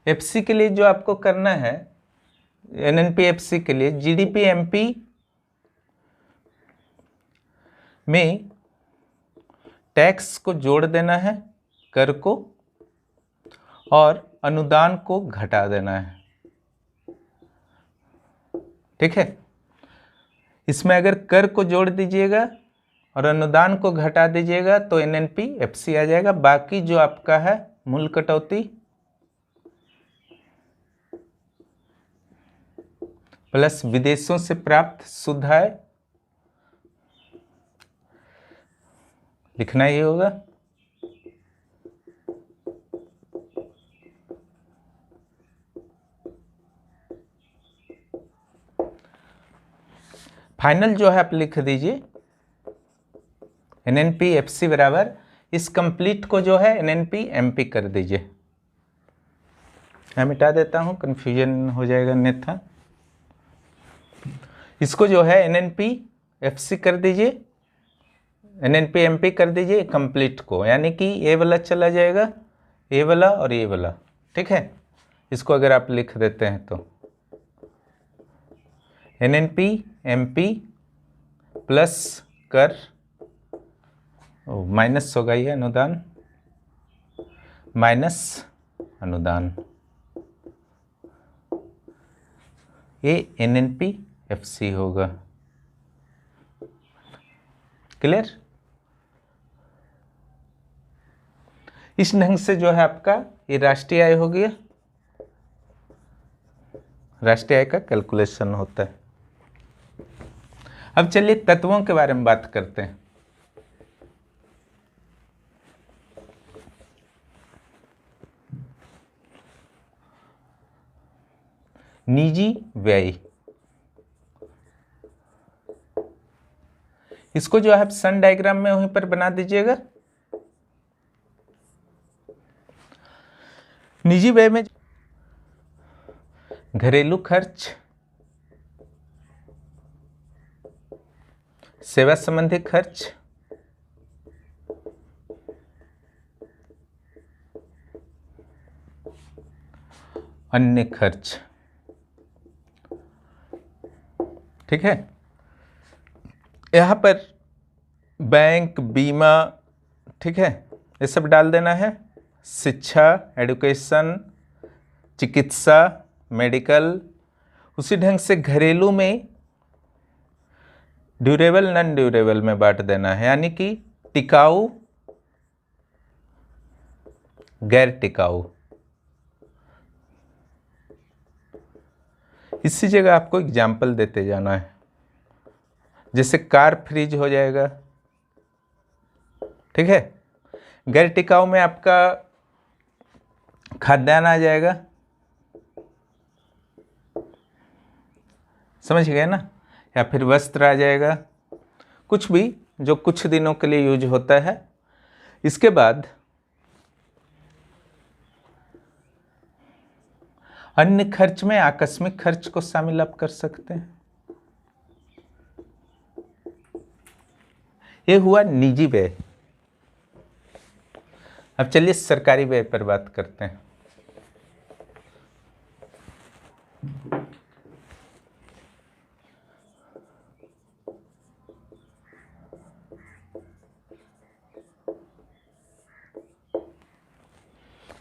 A: एफसी के लिए जो आपको करना है, एनएनपी एफसी के लिए जीडीपी एमपी में टैक्स को जोड़ देना है, कर को, और अनुदान को घटा देना है, ठीक है। इसमें अगर कर को जोड़ दीजिएगा और अनुदान को घटा दीजिएगा तो एनएनपी एफसी आ जाएगा। बाकी जो आपका है मूल कटौती प्लस विदेशों से प्राप्त शुद्ध आय लिखना ही होगा। फाइनल जो है आप लिख दीजिए एनएनपी एफसी बराबर इस कंप्लीट को जो है एनएनपी एमपी कर दीजिए। मैं मिटा देता हूँ, कन्फ्यूजन हो जाएगा अन्यथा। इसको जो है एनएनपी एफसी कर दीजिए, एनएनपी एमपी कर दीजिए कंप्लीट को, यानी कि ये वाला चला जाएगा, ये वाला और ये वाला। ठीक है, इसको अगर आप लिख देते हैं तो एनएनपी एमपी प्लस कर, माइनस होगा ये अनुदान, माइनस अनुदान, ये एनएनपी एफसी होगा। क्लियर? इस ढंग से जो है आपका ये राष्ट्रीय आय हो गया, राष्ट्रीय आय का कैलकुलेशन होता है। अब चलिए तत्वों के बारे में बात करते हैं। निजी व्यय, इसको जो है सन डायग्राम में वहीं पर बना दीजिएगा। निजी व्यय में घरेलू खर्च, सेवा संबंधी खर्च, अन्य खर्च। ठीक है, यहाँ पर बैंक, बीमा, ठीक है, ये सब डाल देना है। शिक्षा, एडुकेशन, चिकित्सा, मेडिकल। उसी ढंग से घरेलू में ड्यूरेबल, नॉन ड्यूरेबल में बांट देना है, यानी कि टिकाऊ, गैर टिकाऊ। इसी जगह आपको एग्जाम्पल देते जाना है, जैसे कार फ्रीज हो जाएगा। ठीक है, गैर टिकाऊ में आपका खाद्यान्न आ जाएगा, समझ गए ना, या फिर वस्त्र आ जाएगा, कुछ भी जो कुछ दिनों के लिए यूज होता है। इसके बाद अन्य खर्च में आकस्मिक खर्च को शामिल आप कर सकते हैं। ये हुआ निजी व्यय। अब चलिए सरकारी व्यय पर बात करते हैं।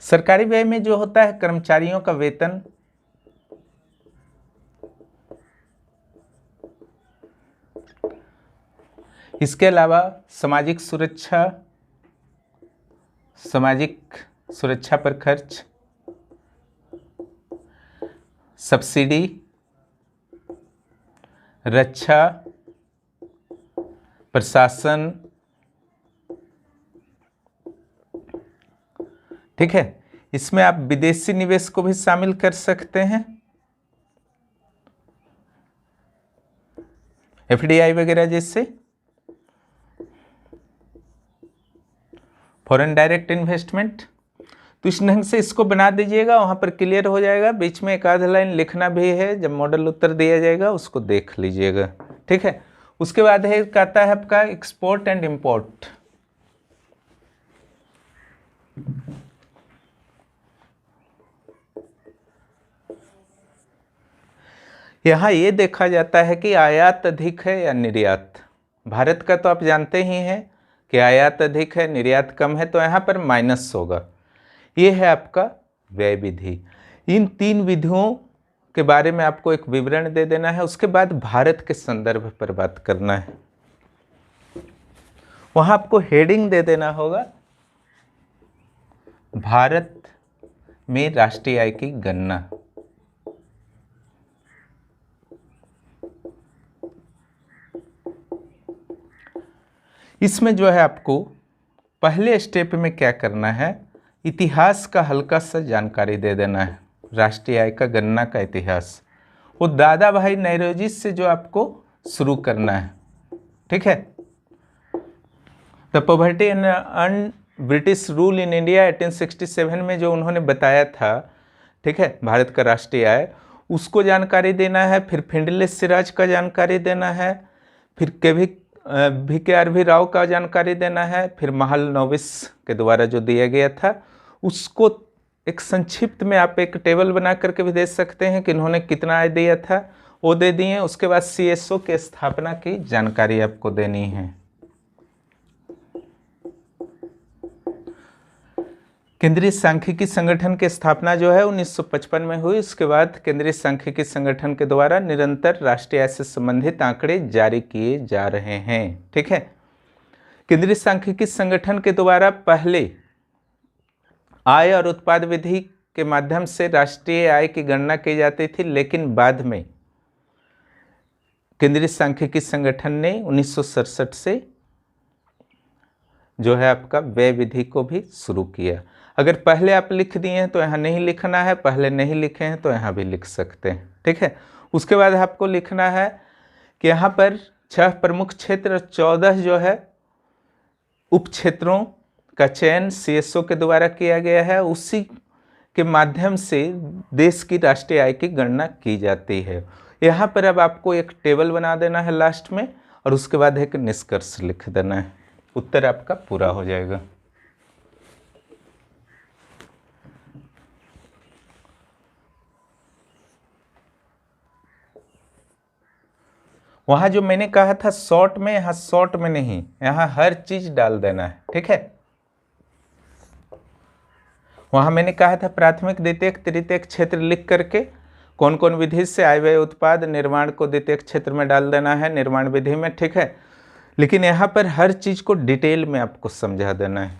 A: सरकारी व्यय में जो होता है कर्मचारियों का वेतन, इसके अलावा सामाजिक सुरक्षा, सामाजिक सुरक्षा पर खर्च, सब्सिडी, रक्षा, प्रशासन। ठीक है, इसमें आप विदेशी निवेश को भी शामिल कर सकते हैं, एफडीआई वगैरह जैसे, फॉरेन डायरेक्ट इन्वेस्टमेंट। तो इस ढंग से इसको बना दीजिएगा, वहां पर क्लियर हो जाएगा। बीच में एक आध लाइन लिखना भी है, जब मॉडल उत्तर दिया जाएगा उसको देख लीजिएगा। ठीक है, उसके बाद है कहता है आपका एक्सपोर्ट एंड इंपोर्ट। यहाँ ये देखा जाता है कि आयात अधिक है या निर्यात। भारत का तो आप जानते ही हैं कि आयात अधिक है, निर्यात कम है, तो यहाँ पर माइनस होगा। ये है आपका व्यय विधि। इन तीन विधियों के बारे में आपको एक विवरण दे देना है, उसके बाद भारत के संदर्भ पर बात करना है। वहाँ आपको हेडिंग दे देना होगा, भारत में राष्ट्रीय आय की गणना। इसमें जो है आपको पहले स्टेप में क्या करना है, इतिहास का हल्का सा जानकारी दे देना है, राष्ट्रीय आय का गणना का इतिहास। वो दादा भाई नौरोजी से जो आपको शुरू करना है। ठीक है, the poverty and British rule in India 1867 में जो उन्होंने बताया था, ठीक है, भारत का राष्ट्रीय आय, उसको जानकारी देना है। फिर फिंडले सिराज का जानकारी देना है। फिर VKRV राव का जानकारी देना है। फिर महालनोबिस के द्वारा जो दिया गया था उसको एक संक्षिप्त में आप एक टेबल बना करके भी दे सकते हैं कि इन्होंने कितना आय दिया था, वो दे दिए। उसके बाद CSO के स्थापना की जानकारी आपको देनी है। केंद्रीय सांख्यिकी संगठन की स्थापना जो है 1955 में हुई। उसके बाद केंद्रीय सांख्यिकी संगठन के द्वारा निरंतर राष्ट्रीय आय से संबंधित आंकड़े जारी किए जा रहे हैं, ठीक है। केंद्रीय सांख्यिकी संगठन के द्वारा पहले आय और उत्पाद विधि के माध्यम से राष्ट्रीय आय की गणना की जाती थी, लेकिन बाद में केंद्रीय सांख्यिकी संगठन ने 1967 से जो है आपका व्यय विधि को भी शुरू किया। अगर पहले आप लिख दिए हैं तो यहाँ नहीं लिखना है, पहले नहीं लिखे हैं तो यहाँ भी लिख सकते हैं, ठीक है। उसके बाद आपको लिखना है कि यहाँ पर 6 प्रमुख क्षेत्र और 14 जो है उप क्षेत्रों का चयन CSO के द्वारा किया गया है। उसी के माध्यम से देश की राष्ट्रीय आय की गणना की जाती है। यहाँ पर अब आपको एक टेबल बना देना है लास्ट में, और उसके बाद एक निष्कर्ष लिख देना है। उत्तर आपका पूरा हो जाएगा। वहां जो मैंने कहा था शॉर्ट में, यहाँ शॉर्ट में नहीं, यहाँ हर चीज डाल देना है, ठीक है। वहां मैंने कहा था प्राथमिक द्वितीयक तृतीयक क्षेत्र लिख करके कौन कौन विधि से आय व्यय उत्पाद निर्माण को द्वितीयक क्षेत्र में डाल देना है, निर्माण विधि में, ठीक है। लेकिन यहाँ पर हर चीज को डिटेल में आपको समझा देना है।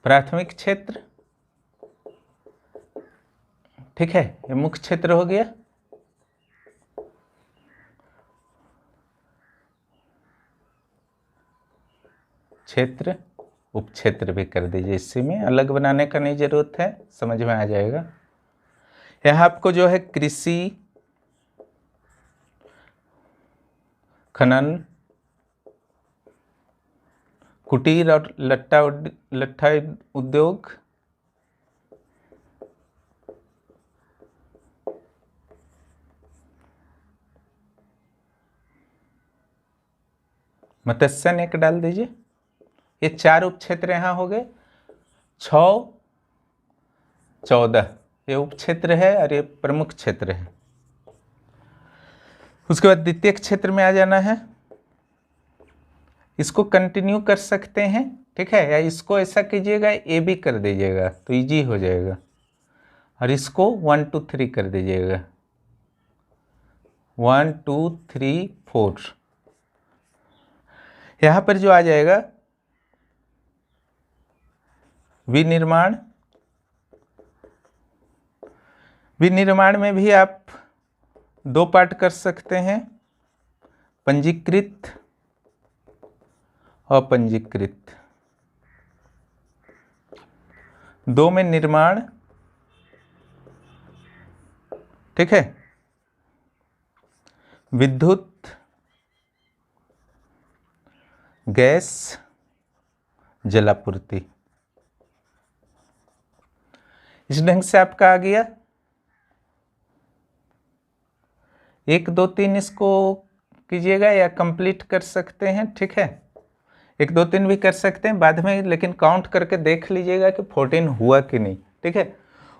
A: प्राथमिक क्षेत्र, ठीक है, ये मुख्य क्षेत्र हो गया। क्षेत्र उप क्षेत्र भी कर दीजिए, इसी में अलग बनाने का नहीं जरूरत है, समझ में आ जाएगा। यहाँ आपको जो है कृषि, खनन, कुटीर और लट्ठा उद्योग, मत्स्यन एक डाल दीजिए। ये 4 उप क्षेत्र यहाँ हो गए। 6, 14 ये उप क्षेत्र है और ये प्रमुख क्षेत्र है। उसके बाद द्वितीय क्षेत्र में आ जाना है। इसको कंटिन्यू कर सकते हैं, ठीक है, या इसको ऐसा कीजिएगा ए भी कर दीजिएगा तो इजी हो जाएगा, और इसको 1 2 3 कर दीजिएगा, 1 2 3 4। यहाँ पर जो आ जाएगा विनिर्माण, विनिर्माण में भी आप 2 पार्ट कर सकते हैं, पंजीकृत अपंजीकृत। 2 में निर्माण, ठीक है, विद्युत, गैस, जलापूर्ति। इस ढंग से आपका आ गया। 1 2 3 इसको कीजिएगा या कंप्लीट कर सकते हैं, ठीक है, 1 2 3 भी कर सकते हैं बाद में, लेकिन काउंट करके देख लीजिएगा कि 14 हुआ कि नहीं, ठीक है।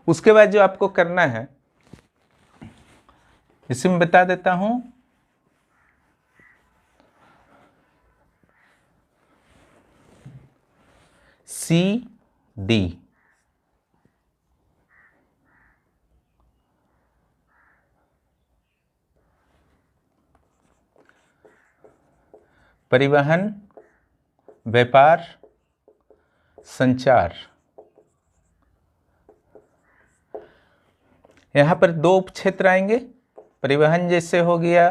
A: उसके बाद जो आपको करना है इसी में बता देता हूं। CD परिवहन, व्यापार, संचार। यहाँ पर 2 उप क्षेत्र आएंगे। परिवहन जैसे हो गया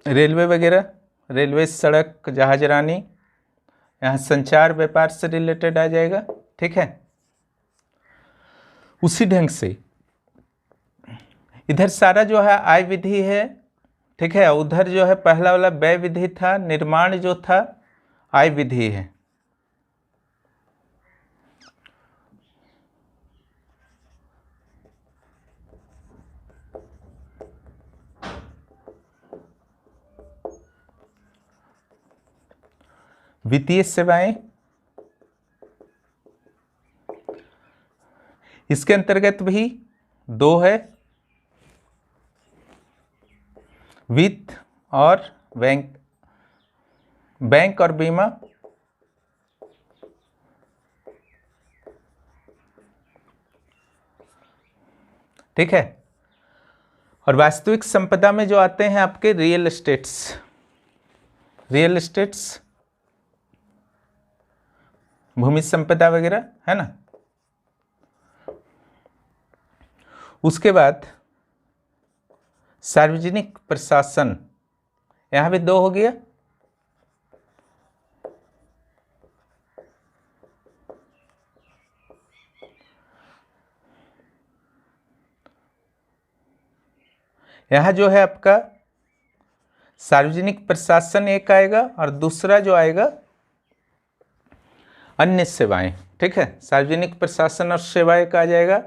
A: रेलवे वगैरह, रेलवे, सड़क, जहाजरानी। यहाँ संचार व्यापार से रिलेटेड आ जाएगा, ठीक है। उसी ढंग से इधर सारा जो है आय विधि है, ठीक है। उधर जो है पहला वाला व्यय विधि था, निर्माण जो था आय विधि है। वित्तीय सेवाएं, इसके अंतर्गत भी दो है, वित्त और बैंक, बैंक और बीमा। ठीक है। और वास्तविक संपदा में जो आते हैं आपके रियल एस्टेट्स, रियल एस्टेट्स, भूमि संपदा वगैरह, है ना। उसके बाद सार्वजनिक प्रशासन, यहां भी दो हो गया। यहां जो है आपका सार्वजनिक प्रशासन एक आएगा और दूसरा जो आएगा अन्य सेवाएं। ठीक है, सार्वजनिक प्रशासन और सेवाएं का आ जाएगा,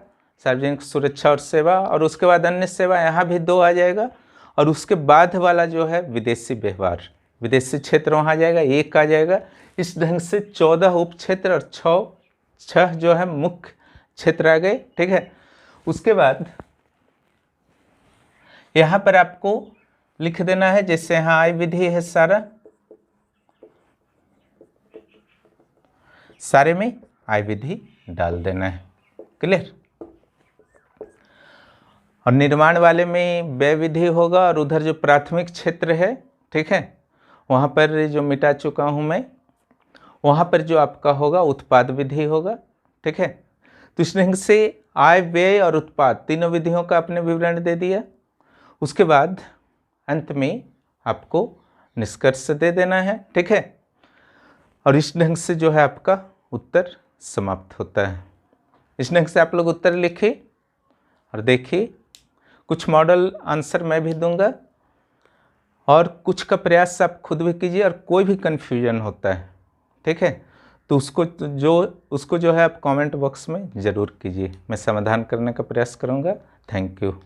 A: सार्वजनिक सुरक्षा और सेवा, और उसके बाद अन्य सेवा, यहाँ भी दो आ जाएगा। और उसके बाद वाला जो है विदेशी व्यवहार, विदेशी क्षेत्र वहाँ आ जाएगा, एक आ जाएगा। इस ढंग से 14 उप क्षेत्र और 6 जो है मुख्य क्षेत्र आ गए। ठीक है, उसके बाद यहाँ पर आपको लिख देना है, जैसे यहाँ आय विधि है, सारे में आय विधि डाल देना है। क्लियर। और निर्माण वाले में व्यय विधि होगा, और उधर जो प्राथमिक क्षेत्र है, ठीक है, वहाँ पर जो मिटा चुका हूँ मैं, वहाँ पर जो आपका होगा उत्पाद विधि होगा। ठीक है, तो इस ढंग से आय, व्यय और उत्पाद तीनों विधियों का आपने विवरण दे दिया। उसके बाद अंत में आपको निष्कर्ष दे देना है। ठीक है, और इस ढंग से जो है आपका उत्तर समाप्त होता है। इस ढंग से आप लोग उत्तर लिखिए और देखिए। कुछ मॉडल आंसर मैं भी दूंगा, और कुछ का प्रयास आप खुद भी कीजिए, और कोई भी कन्फ्यूजन होता है, ठीक है, तो उसको जो है आप कमेंट बॉक्स में ज़रूर कीजिए, मैं समाधान करने का प्रयास करूंगा। Thank you.